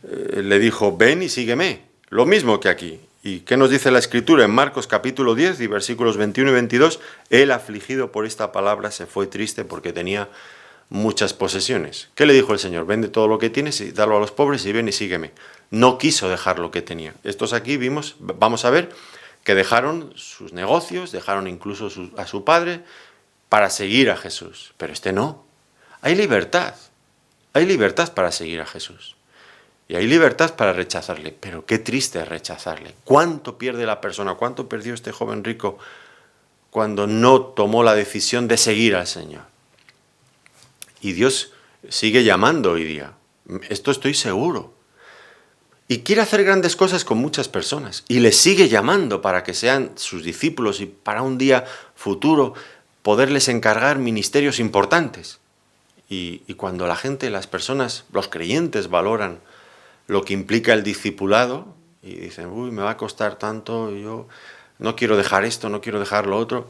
le dijo, ven y sígueme. Lo mismo que aquí. ¿Y qué nos dice la Escritura? En Marcos capítulo 10 y versículos 21 y 22, él afligido por esta palabra se fue triste porque tenía muchas posesiones. ¿Qué le dijo el Señor? Vende todo lo que tienes y dalo a los pobres y ven y sígueme. No quiso dejar lo que tenía. Estos aquí vamos a ver que dejaron sus negocios, dejaron incluso a su padre para seguir a Jesús. Pero este no. Hay libertad para seguir a Jesús. Y hay libertad para rechazarle, pero qué triste es rechazarle. ¿Cuánto pierde la persona? ¿Cuánto perdió este joven rico cuando no tomó la decisión de seguir al Señor? Y Dios sigue llamando hoy día. Esto estoy seguro. Y quiere hacer grandes cosas con muchas personas. Y les sigue llamando para que sean sus discípulos y para un día futuro poderles encargar ministerios importantes. Y cuando la gente, las personas, los creyentes valoran lo que implica el discipulado y dicen, uy, me va a costar tanto, yo no quiero dejar esto, no quiero dejar lo otro,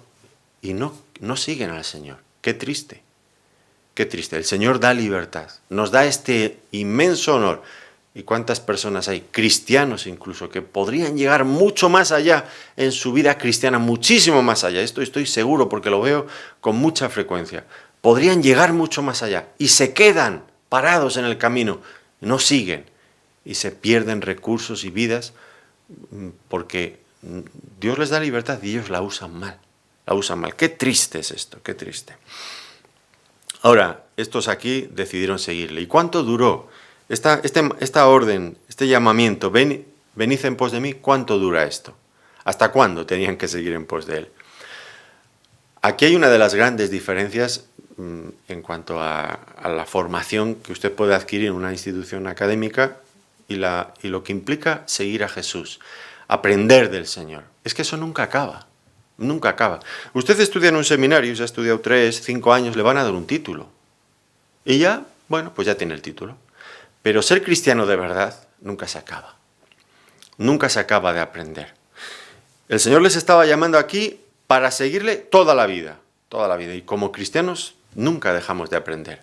y no siguen al Señor. Qué triste, qué triste. El Señor da libertad, nos da este inmenso honor. ¿Y cuántas personas hay, cristianos incluso, que podrían llegar mucho más allá en su vida cristiana, muchísimo más allá? Esto estoy seguro porque lo veo con mucha frecuencia. Podrían llegar mucho más allá y se quedan parados en el camino, no siguen. Y se pierden recursos y vidas porque Dios les da libertad y ellos la usan mal. Qué triste es esto, qué triste. Ahora, estos aquí decidieron seguirle. ¿Y cuánto duró esta orden, este llamamiento? Venid en pos de mí, ¿cuánto dura esto? ¿Hasta cuándo tenían que seguir en pos de él? Aquí hay una de las grandes diferencias en cuanto a la formación que usted puede adquirir en una institución académica y lo que implica seguir a Jesús, aprender del Señor. Es que eso nunca acaba, nunca acaba. Usted estudia en un seminario, se ha estudiado 3, 5 años, le van a dar un título. Y ya, bueno, pues ya tiene el título. Pero ser cristiano de verdad nunca se acaba. Nunca se acaba de aprender. El Señor les estaba llamando aquí para seguirle toda la vida. Y como cristianos nunca dejamos de aprender.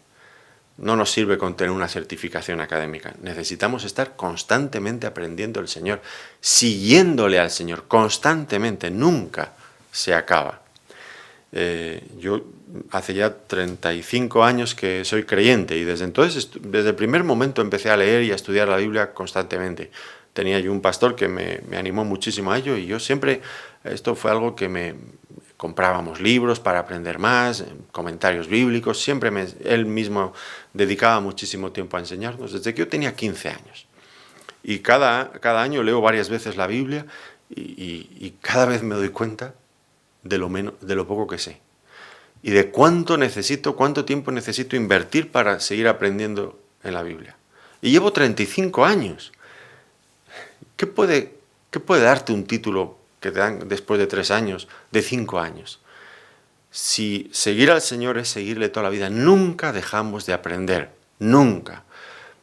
No nos sirve con tener una certificación académica. Necesitamos estar constantemente aprendiendo del Señor, siguiéndole al Señor, constantemente, nunca se acaba. Yo hace ya 35 años que soy creyente y desde entonces, desde el primer momento empecé a leer y a estudiar la Biblia constantemente. Tenía yo un pastor que me animó muchísimo a ello y yo siempre, esto fue algo que comprábamos libros para aprender más, comentarios bíblicos, siempre él mismo dedicaba muchísimo tiempo a enseñarnos, desde que yo tenía 15 años. Y cada año leo varias veces la Biblia y cada vez me doy cuenta de lo poco que sé. Y de cuánto tiempo necesito invertir para seguir aprendiendo en la Biblia. Y llevo 35 años. ¿Qué puede darte un título que te dan después de 3 años, de 5 años? Si seguir al Señor es seguirle toda la vida, nunca dejamos de aprender, nunca.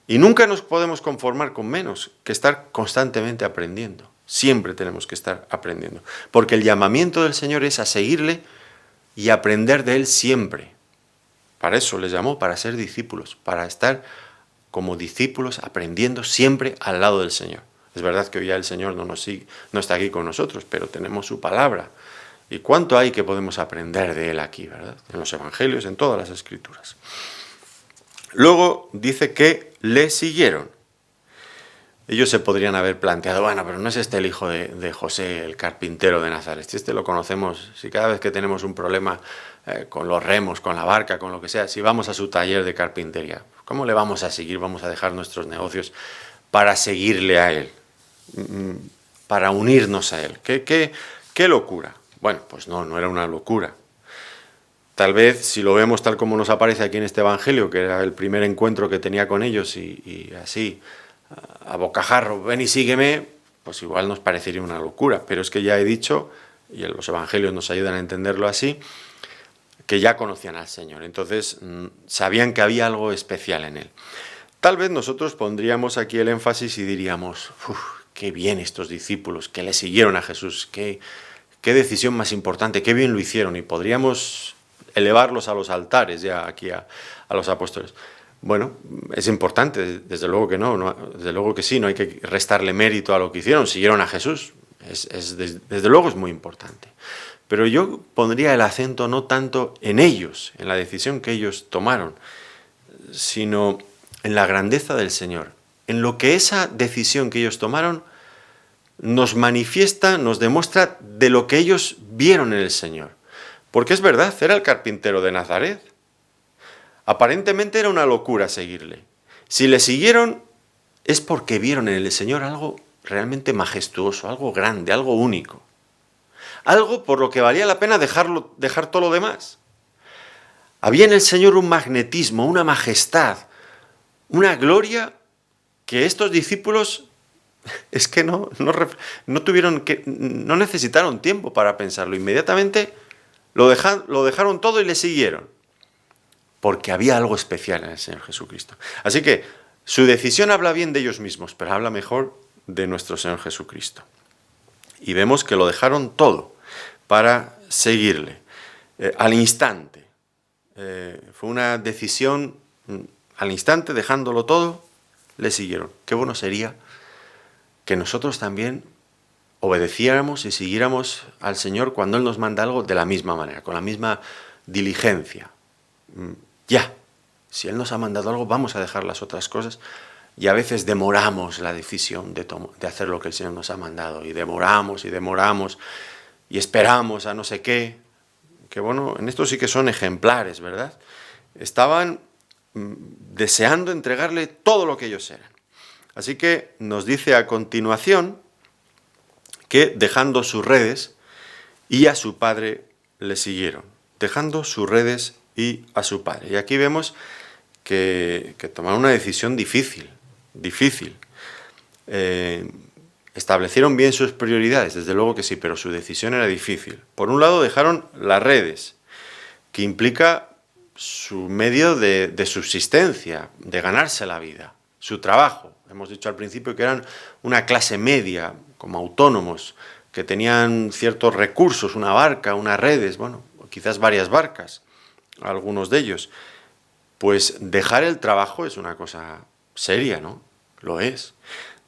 Y nunca nos podemos conformar con menos que estar constantemente aprendiendo. Siempre tenemos que estar aprendiendo. Porque el llamamiento del Señor es a seguirle y aprender de Él siempre. Para eso les llamó, para ser discípulos, para estar como discípulos aprendiendo siempre al lado del Señor. Es verdad que hoy ya el Señor no está aquí con nosotros, pero tenemos su palabra. ¿Y cuánto hay que podemos aprender de Él aquí, verdad? En los Evangelios, en todas las Escrituras. Luego dice que le siguieron. Ellos se podrían haber planteado, bueno, pero no es este el hijo de José, el carpintero de Nazaret. Si este lo conocemos, si cada vez que tenemos un problema con los remos, con la barca, con lo que sea, si vamos a su taller de carpintería, ¿cómo le vamos a seguir? Vamos a dejar nuestros negocios para seguirle a él, para unirnos a él. ¿Qué locura? Bueno, pues no era una locura. Tal vez, si lo vemos tal como nos aparece aquí en este Evangelio, que era el primer encuentro que tenía con ellos y así, a bocajarro, ven y sígueme, pues igual nos parecería una locura. Pero es que ya he dicho, y los Evangelios nos ayudan a entenderlo así, que ya conocían al Señor. Entonces, sabían que había algo especial en Él. Tal vez nosotros pondríamos aquí el énfasis y diríamos, qué bien estos discípulos que le siguieron a Jesús, qué decisión más importante, qué bien lo hicieron, y podríamos elevarlos a los altares ya aquí a los apóstoles. Bueno, es importante, desde luego que no, desde luego que sí, no hay que restarle mérito a lo que hicieron, siguieron a Jesús, desde luego es muy importante. Pero yo pondría el acento no tanto en ellos, en la decisión que ellos tomaron, sino en la grandeza del Señor, en lo que esa decisión que ellos tomaron nos manifiesta, nos demuestra de lo que ellos vieron en el Señor. Porque es verdad, era el carpintero de Nazaret. Aparentemente era una locura seguirle. Si le siguieron es porque vieron en el Señor algo realmente majestuoso, algo grande, algo único. Algo por lo que valía la pena dejar todo lo demás. Había en el Señor un magnetismo, una majestad, una gloria que estos discípulos es que no necesitaron tiempo para pensarlo. Inmediatamente lo dejaron todo y le siguieron. Porque había algo especial en el Señor Jesucristo. Así que su decisión habla bien de ellos mismos, pero habla mejor de nuestro Señor Jesucristo. Y vemos que lo dejaron todo para seguirle. Al instante. Fue una decisión al instante, dejándolo todo, le siguieron. Qué bueno sería que nosotros también obedeciéramos y siguiéramos al Señor cuando Él nos manda algo de la misma manera, con la misma diligencia. Ya, si Él nos ha mandado algo, vamos a dejar las otras cosas. Y a veces demoramos la decisión de hacer lo que el Señor nos ha mandado. Y demoramos y esperamos a no sé qué. Que bueno, en esto sí que son ejemplares, ¿verdad? Estaban deseando entregarle todo lo que ellos eran. Así que nos dice a continuación que dejando sus redes y a su padre le siguieron. Dejando sus redes y a su padre. Y aquí vemos que tomaron una decisión difícil. Establecieron bien sus prioridades, desde luego que sí, pero su decisión era difícil. Por un lado dejaron las redes, que implica su medio de subsistencia, de ganarse la vida, su trabajo. Hemos dicho al principio que eran una clase media, como autónomos, que tenían ciertos recursos, una barca, unas redes, bueno, quizás varias barcas, algunos de ellos. Pues dejar el trabajo es una cosa seria, ¿no? Lo es.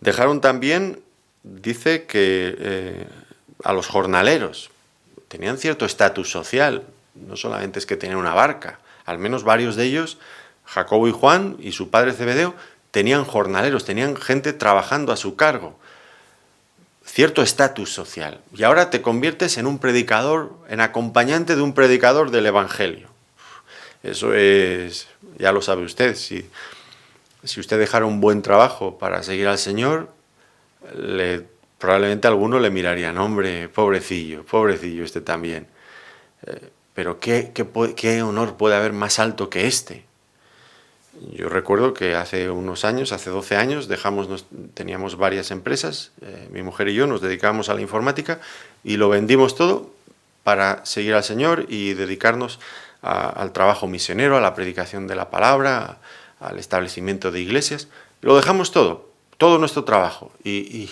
Dejaron también, dice que a los jornaleros, tenían cierto estatus social, no solamente es que tenían una barca, al menos varios de ellos, Jacobo y Juan y su padre Zebedeo, tenían jornaleros, tenían gente trabajando a su cargo, cierto estatus social. Y ahora te conviertes en un predicador, en acompañante de un predicador del Evangelio. Eso es, ya lo sabe usted, si usted dejara un buen trabajo para seguir al Señor, probablemente alguno le mirarían, hombre, pobrecillo este también. Pero ¿qué honor puede haber más alto que este? Yo recuerdo que hace unos años, hace 12 años, teníamos varias empresas, mi mujer y yo nos dedicábamos a la informática y lo vendimos todo para seguir al Señor y dedicarnos al trabajo misionero, a la predicación de la palabra, al establecimiento de iglesias. Lo dejamos todo nuestro trabajo. Y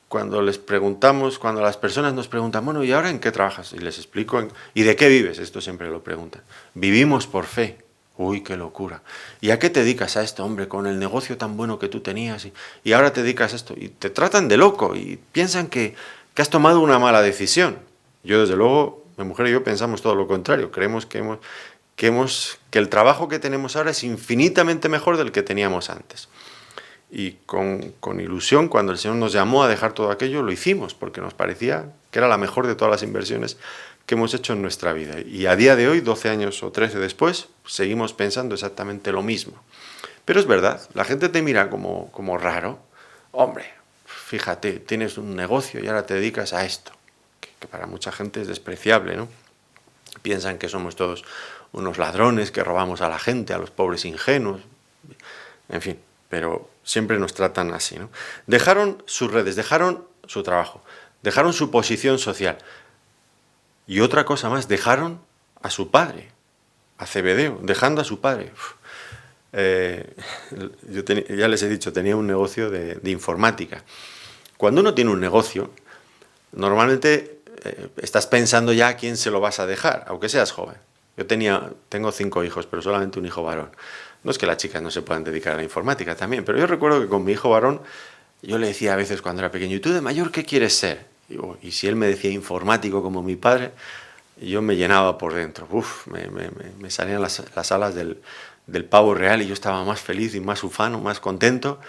cuando les preguntamos, cuando las personas nos preguntan, bueno, ¿y ahora en qué trabajas? Y les explico, ¿y de qué vives? Esto siempre lo preguntan. Vivimos por fe. Uy, qué locura. ¿Y a qué te dedicas a esto, hombre? Con el negocio tan bueno que tú tenías y ahora te dedicas a esto. Y te tratan de loco y piensan que has tomado una mala decisión. Yo, desde luego, mi mujer y yo pensamos todo lo contrario. Creemos que el trabajo que tenemos ahora es infinitamente mejor del que teníamos antes. Y con ilusión, cuando el Señor nos llamó a dejar todo aquello, lo hicimos, porque nos parecía que era la mejor de todas las inversiones que hemos hecho en nuestra vida. Y a día de hoy, 12 años o 13 después, seguimos pensando exactamente lo mismo. Pero es verdad, la gente te mira como raro. Hombre, fíjate, tienes un negocio y ahora te dedicas a esto, que para mucha gente es despreciable, ¿no? Piensan que somos todos unos ladrones, que robamos a la gente, a los pobres ingenuos, en fin, pero siempre nos tratan así, ¿no? Dejaron sus redes, dejaron su trabajo, dejaron su posición social. Y otra cosa más, dejaron a su padre, a Zebedeo, dejando a su padre. Ya les he dicho, tenía un negocio de informática. Cuando uno tiene un negocio, normalmente estás pensando ya a quién se lo vas a dejar, aunque seas joven. Tengo 5 hijos, pero solamente un hijo varón. No es que las chicas no se puedan dedicar a la informática también, pero yo recuerdo que con mi hijo varón, yo le decía a veces cuando era pequeño, ¿y tú de mayor qué quieres ser? Y si él me decía informático como mi padre, yo me llenaba por dentro. Me salían las alas del pavo real y yo estaba más feliz y más ufano, más contento.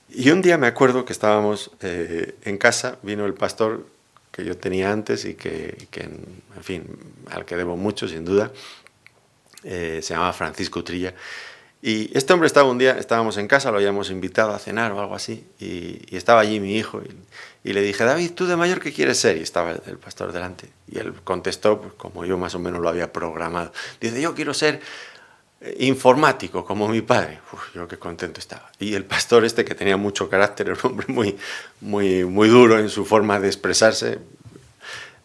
Y un día me acuerdo que estábamos en casa, vino el pastor que yo tenía antes y que en fin, al que debo mucho, sin duda, se llamaba Francisco Utrilla. Y este hombre estábamos en casa, lo habíamos invitado a cenar o algo así, y estaba allí mi hijo, y le dije, David, ¿tú de mayor qué quieres ser? Y estaba el pastor delante, y él contestó, pues, como yo más o menos lo había programado. Dice, yo quiero ser informático, como mi padre. Yo qué contento estaba. Y el pastor que tenía mucho carácter, era un hombre muy duro en su forma de expresarse,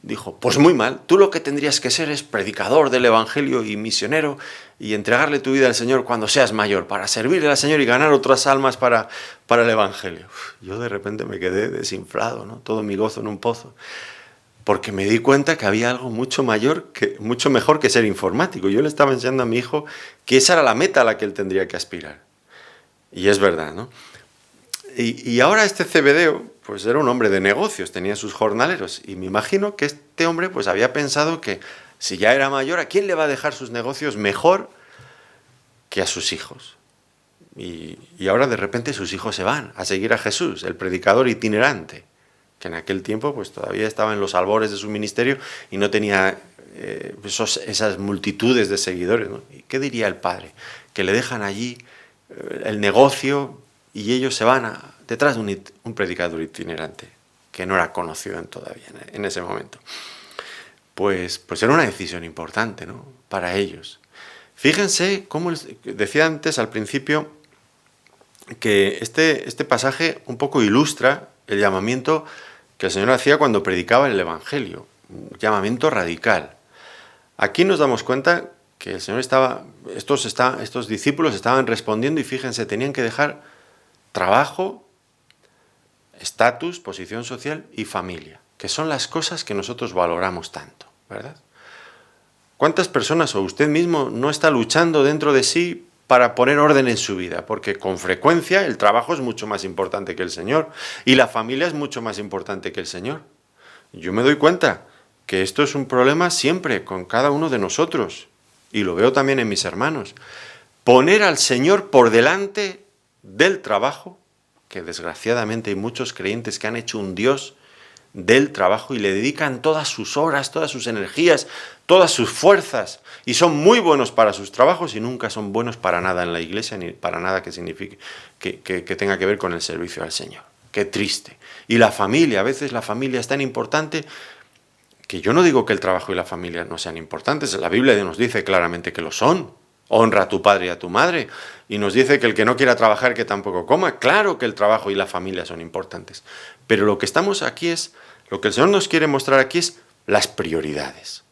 dijo, pues muy mal, tú lo que tendrías que ser es predicador del Evangelio y misionero y entregarle tu vida al Señor cuando seas mayor, para servirle al Señor y ganar otras almas para el Evangelio. Yo de repente me quedé desinflado, ¿no? Todo mi gozo en un pozo, porque me di cuenta que había algo mucho mejor que ser informático. Yo le estaba enseñando a mi hijo que esa era la meta a la que él tendría que aspirar. Y es verdad, ¿no? Y ahora este Zebedeo, pues era un hombre de negocios, tenía sus jornaleros, y me imagino que este hombre pues había pensado que si ya era mayor, ¿a quién le va a dejar sus negocios mejor que a sus hijos? Y ahora de repente sus hijos se van a seguir a Jesús, el predicador itinerante, que en aquel tiempo pues todavía estaba en los albores de su ministerio y no tenía esas multitudes de seguidores, ¿no? ¿Y qué diría el padre? Que le dejan allí el negocio y ellos se van detrás de un predicador itinerante. que no era conocido todavía en ese momento. Pues era una decisión importante, ¿no?, para ellos. Fíjense cómo, decía antes al principio, que este pasaje un poco ilustra el llamamiento que el Señor hacía cuando predicaba el Evangelio, un llamamiento radical. Aquí nos damos cuenta que el Señor estos discípulos estaban respondiendo y fíjense, tenían que dejar trabajo, estatus, posición social y familia, que son las cosas que nosotros valoramos tanto, ¿verdad? ¿Cuántas personas o usted mismo no está luchando dentro de sí para poner orden en su vida? Porque con frecuencia el trabajo es mucho más importante que el Señor y la familia es mucho más importante que el Señor. Yo me doy cuenta que esto es un problema siempre con cada uno de nosotros y lo veo también en mis hermanos. Poner al Señor por delante del trabajo, que desgraciadamente hay muchos creyentes que han hecho un Dios del trabajo y le dedican todas sus horas, todas sus energías, todas sus fuerzas y son muy buenos para sus trabajos y nunca son buenos para nada en la iglesia ni para nada que signifique que tenga que ver con el servicio al Señor. Qué triste. Y la familia, a veces la familia es tan importante que yo no digo que el trabajo y la familia no sean importantes, la Biblia nos dice claramente que lo son. Honra a tu padre y a tu madre. Y nos dice que el que no quiera trabajar que tampoco coma. Claro que el trabajo y la familia son importantes. Pero lo que el Señor nos quiere mostrar aquí es las prioridades.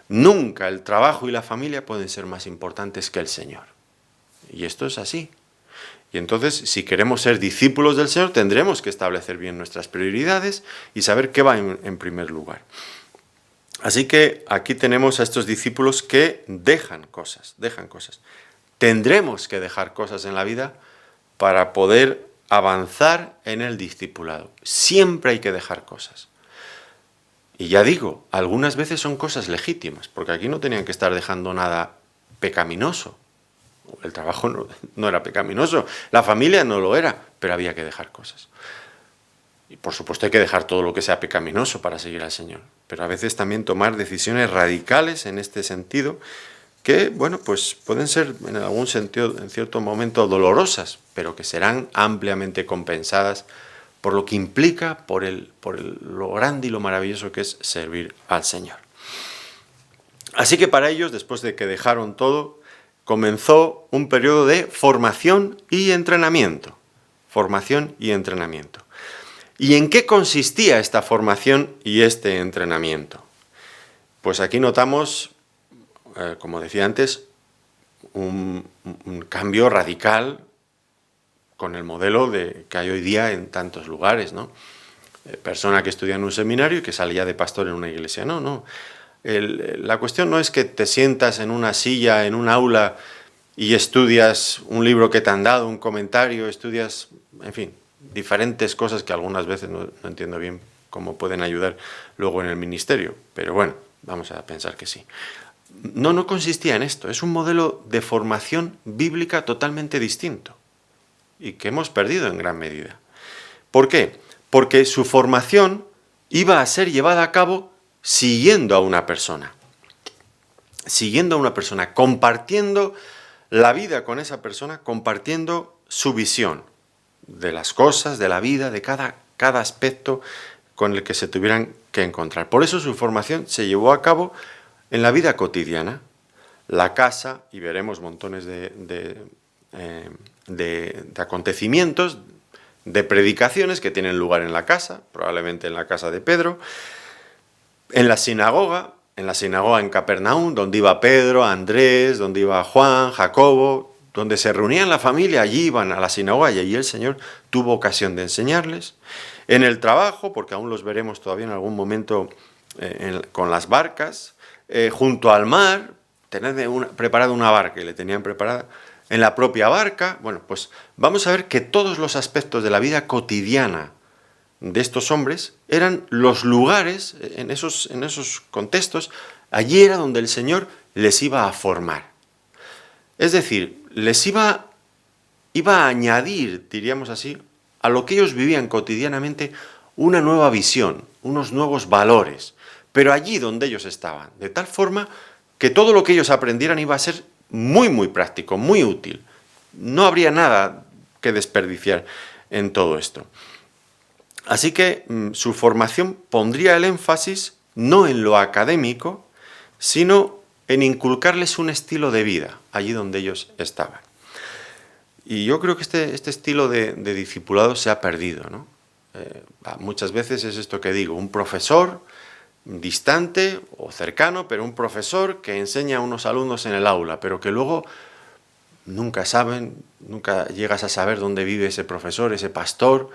Nunca el trabajo y la familia pueden ser más importantes que el Señor. Y esto es así. Y entonces, si queremos ser discípulos del Señor, tendremos que establecer bien nuestras prioridades y saber qué va en primer lugar. Así que aquí tenemos a estos discípulos que dejan cosas. Tendremos que dejar cosas en la vida para poder avanzar en el discipulado. Siempre hay que dejar cosas. Y ya digo, algunas veces son cosas legítimas, porque aquí no tenían que estar dejando nada pecaminoso. El trabajo no era pecaminoso, la familia no lo era, pero había que dejar cosas. Y por supuesto hay que dejar todo lo que sea pecaminoso para seguir al Señor, pero a veces también tomar decisiones radicales en este sentido que, pues pueden ser en algún sentido, en cierto momento, dolorosas, pero que serán ampliamente compensadas por lo que implica, por lo grande y lo maravilloso que es servir al Señor. Así que para ellos, después de que dejaron todo, comenzó un periodo de formación y entrenamiento. ¿Y en qué consistía esta formación y este entrenamiento? Pues aquí notamos, como decía antes, un cambio radical con el modelo que hay hoy día en tantos lugares, ¿no? Persona que estudia en un seminario y que salía de pastor en una iglesia. No. La cuestión no es que te sientas en una silla, en un aula y estudias un libro que te han dado, un comentario, estudias, en fin, diferentes cosas que algunas veces no entiendo bien cómo pueden ayudar luego en el ministerio, pero bueno, vamos a pensar que sí. No consistía en esto, es un modelo de formación bíblica totalmente distinto y que hemos perdido en gran medida. ¿Por qué? Porque su formación iba a ser llevada a cabo siguiendo a una persona, compartiendo la vida con esa persona, compartiendo su visión de las cosas, de la vida, de cada aspecto con el que se tuvieran que encontrar. Por eso su formación se llevó a cabo en la vida cotidiana, la casa, y veremos montones de acontecimientos, de predicaciones que tienen lugar en la casa, probablemente en la casa de Pedro, en la sinagoga en Capernaum, donde iba Pedro, Andrés, donde iba Juan, Jacobo, donde se reunían la familia, allí iban a la sinagoga y allí el Señor tuvo ocasión de enseñarles. En el trabajo, porque aún los veremos todavía en algún momento con las barcas, junto al mar, tener preparada una barca y le tenían preparada en la propia barca. Bueno, pues vamos a ver que todos los aspectos de la vida cotidiana de estos hombres eran los lugares, en esos contextos, allí era donde el Señor les iba a formar. Es decir, les iba a añadir, diríamos así, a lo que ellos vivían cotidianamente, una nueva visión, unos nuevos valores, pero allí donde ellos estaban, de tal forma que todo lo que ellos aprendieran iba a ser muy, muy práctico, muy útil. No habría nada que desperdiciar en todo esto. Así que su formación pondría el énfasis no en lo académico, sino en inculcarles un estilo de vida allí donde ellos estaban. Y yo creo que este estilo de discipulado se ha perdido, ¿no? Muchas veces es esto que digo, un profesor distante o cercano, pero un profesor que enseña a unos alumnos en el aula, pero que luego nunca llegas a saber dónde vive ese profesor, ese pastor,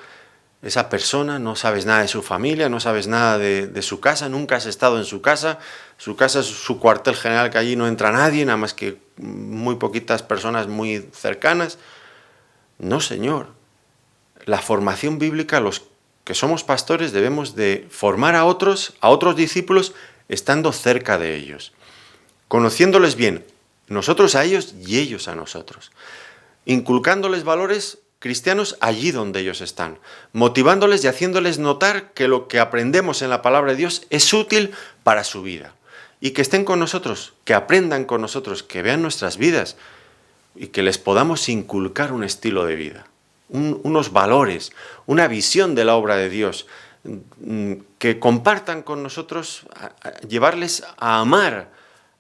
esa persona, no sabes nada de su familia, no sabes nada de su casa, nunca has estado en su casa es su cuartel general, que allí no entra nadie, nada más que muy poquitas personas muy cercanas. No, señor. La formación bíblica, los que somos pastores, debemos de formar a otros discípulos, estando cerca de ellos, conociéndoles bien, nosotros a ellos y ellos a nosotros, inculcándoles valores cristianos allí donde ellos están, motivándoles y haciéndoles notar que lo que aprendemos en la palabra de Dios es útil para su vida, y que estén con nosotros, que aprendan con nosotros, que vean nuestras vidas y que les podamos inculcar un estilo de vida, unos valores, una visión de la obra de Dios, que compartan con nosotros, llevarles a amar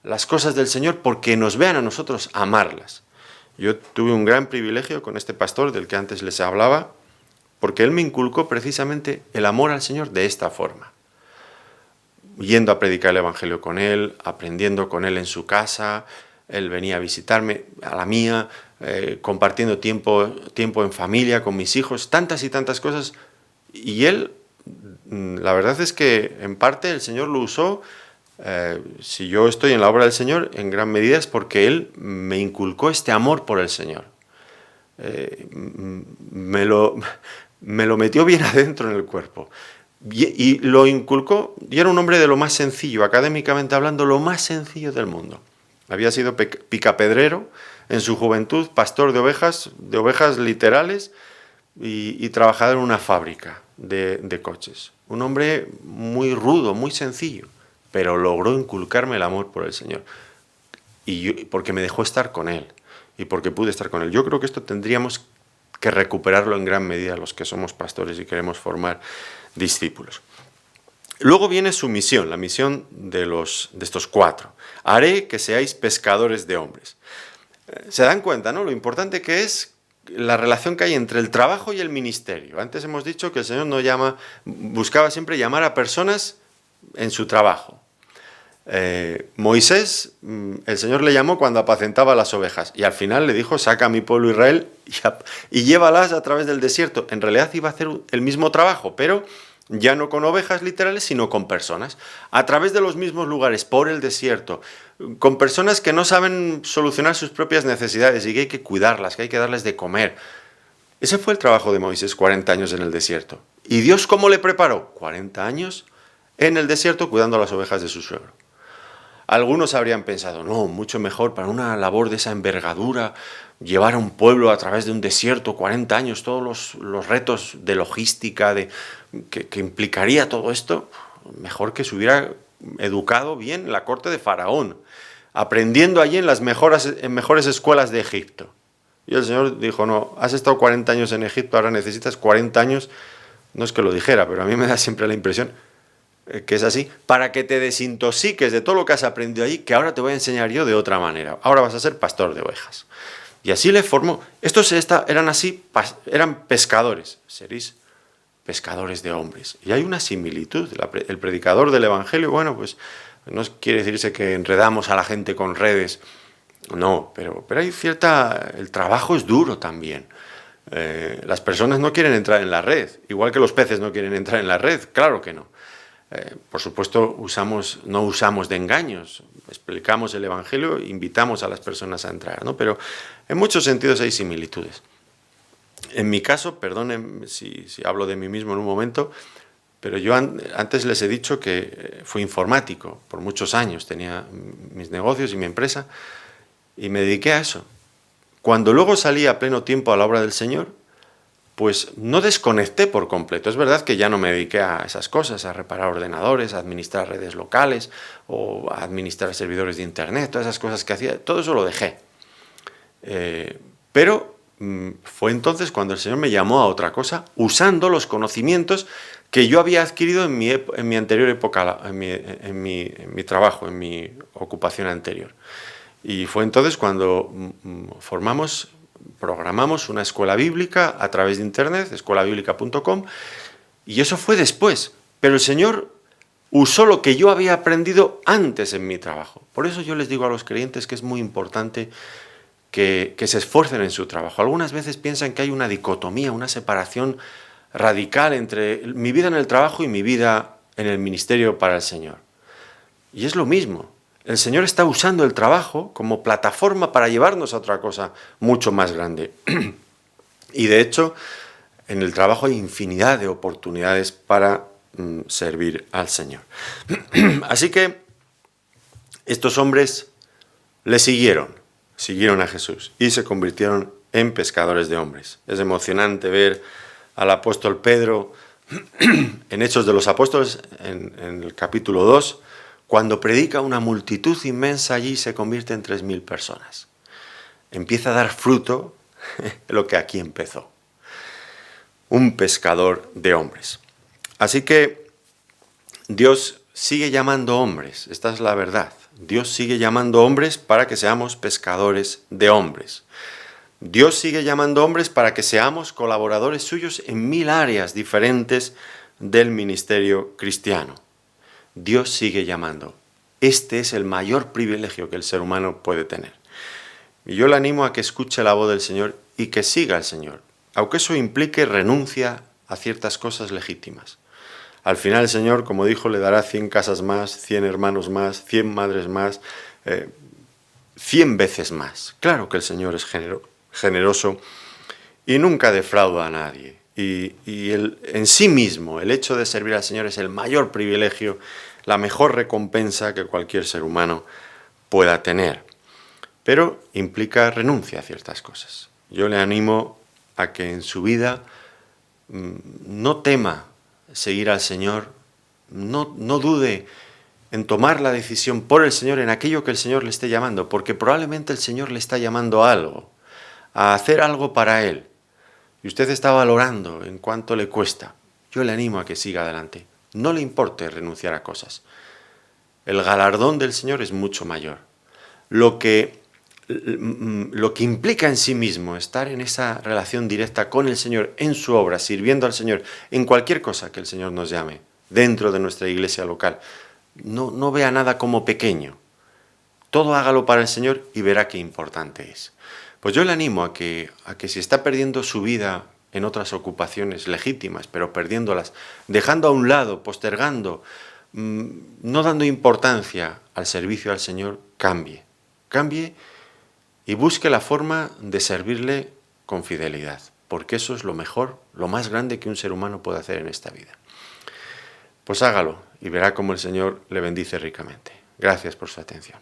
las cosas del Señor porque nos vean a nosotros amarlas. Yo tuve un gran privilegio con este pastor del que antes les hablaba, porque él me inculcó precisamente el amor al Señor de esta forma. Yendo a predicar el Evangelio con él, aprendiendo con él en su casa, él venía a visitarme, a la mía, compartiendo tiempo en familia, con mis hijos, tantas y tantas cosas. Y él, la verdad es que en parte el Señor lo usó. Si yo estoy en la obra del Señor, en gran medida es porque Él me inculcó este amor por el Señor. Me lo metió bien adentro en el cuerpo. Y lo inculcó, y era un hombre de lo más sencillo, académicamente hablando, lo más sencillo del mundo. Había sido picapedrero en su juventud, pastor de ovejas literales, y trabajador en una fábrica de coches. Un hombre muy rudo, muy sencillo, pero logró inculcarme el amor por el Señor. Porque me dejó estar con Él, y porque pude estar con Él. Yo creo que esto tendríamos que recuperarlo en gran medida los que somos pastores y queremos formar discípulos. Luego viene su misión, la misión de estos 4. Haré que seáis pescadores de hombres. Se dan cuenta, ¿no? Lo importante que es la relación que hay entre el trabajo y el ministerio. Antes hemos dicho que el Señor buscaba siempre llamar a personas en su trabajo. Moisés, el Señor le llamó cuando apacentaba las ovejas, y al final le dijo: saca a mi pueblo Israel y llévalas a través del desierto. En realidad iba a hacer el mismo trabajo, pero ya no con ovejas literales, sino con personas, a través de los mismos lugares, por el desierto, con personas que no saben solucionar sus propias necesidades y que hay que cuidarlas, que hay que darles de comer. Ese fue el trabajo de Moisés, 40 años en el desierto. ¿Y Dios cómo le preparó? 40 años en el desierto cuidando las ovejas de su suegro. Algunos habrían pensado: no, mucho mejor para una labor de esa envergadura, llevar a un pueblo a través de un desierto 40 años, todos los retos de logística que implicaría todo esto, mejor que se hubiera educado bien en la corte de Faraón, aprendiendo allí en las mejores escuelas de Egipto. Y el Señor dijo: no, has estado 40 años en Egipto, ahora necesitas 40 años, no es que lo dijera, pero a mí me da siempre la impresión que es así, para que te desintoxiques de todo lo que has aprendido ahí, que ahora te voy a enseñar yo de otra manera. Ahora vas a ser pastor de ovejas. Y así le formó. Estos eran pescadores. Seréis pescadores de hombres. Y hay una similitud. El predicador del Evangelio, bueno, pues no quiere decirse que enredamos a la gente con redes. No, pero hay el trabajo es duro también. Las personas no quieren entrar en la red, igual que los peces no quieren entrar en la red, claro que no. Por supuesto, no usamos de engaños, explicamos el Evangelio, invitamos a las personas a entrar, ¿no? Pero en muchos sentidos hay similitudes. En mi caso, perdonen si hablo de mí mismo en un momento, pero yo antes les he dicho que fui informático por muchos años, tenía mis negocios y mi empresa, y me dediqué a eso. Cuando luego salí a pleno tiempo a la obra del Señor, pues no desconecté por completo. Es verdad que ya no me dediqué a esas cosas, a reparar ordenadores, a administrar redes locales o a administrar servidores de internet, todas esas cosas que hacía, todo eso lo dejé. Pero fue entonces cuando el Señor me llamó a otra cosa, usando los conocimientos que yo había adquirido en mi anterior época, en mi trabajo, en mi ocupación anterior. Y fue entonces cuando programamos una escuela bíblica a través de internet, escuelabiblica.com, y eso fue después. Pero el Señor usó lo que yo había aprendido antes en mi trabajo. Por eso yo les digo a los creyentes que es muy importante que se esfuercen en su trabajo. Algunas veces piensan que hay una dicotomía, una separación radical entre mi vida en el trabajo y mi vida en el ministerio para el Señor. Y es lo mismo. El Señor está usando el trabajo como plataforma para llevarnos a otra cosa mucho más grande. Y de hecho, en el trabajo hay infinidad de oportunidades para servir al Señor. Así que estos hombres le siguieron a Jesús y se convirtieron en pescadores de hombres. Es emocionante ver al apóstol Pedro en Hechos de los Apóstoles, en el capítulo 2, cuando predica una multitud inmensa allí se convierte en 3.000 personas. Empieza a dar fruto lo que aquí empezó. Un pescador de hombres. Así que Dios sigue llamando hombres, esta es la verdad. Dios sigue llamando hombres para que seamos pescadores de hombres. Dios sigue llamando hombres para que seamos colaboradores suyos en 1000 áreas diferentes del ministerio cristiano. Dios sigue llamando. Este es el mayor privilegio que el ser humano puede tener. Y yo le animo a que escuche la voz del Señor y que siga al Señor, aunque eso implique renuncia a ciertas cosas legítimas. Al final el Señor, como dijo, le dará 100 casas más, 100 hermanos más, 100 madres más, 100 veces más. Claro que el Señor es generoso y nunca defrauda a nadie. Y en sí mismo, el hecho de servir al Señor es el mayor privilegio, la mejor recompensa que cualquier ser humano pueda tener. Pero implica renuncia a ciertas cosas. Yo le animo a que en su vida no tema seguir al Señor, no dude en tomar la decisión por el Señor en aquello que el Señor le esté llamando, porque probablemente el Señor le está llamando a algo, a hacer algo para Él. Y usted está valorando en cuánto le cuesta. Yo le animo a que siga adelante. No le importe renunciar a cosas. El galardón del Señor es mucho mayor. Lo que implica en sí mismo estar en esa relación directa con el Señor, en su obra, sirviendo al Señor, en cualquier cosa que el Señor nos llame, dentro de nuestra iglesia local. No vea nada como pequeño. Todo hágalo para el Señor y verá qué importante es. Pues yo le animo a que si está perdiendo su vida en otras ocupaciones legítimas, pero perdiéndolas, dejando a un lado, postergando, no dando importancia al servicio al Señor, cambie y busque la forma de servirle con fidelidad, porque eso es lo mejor, lo más grande que un ser humano puede hacer en esta vida. Pues hágalo y verá cómo el Señor le bendice ricamente. Gracias por su atención.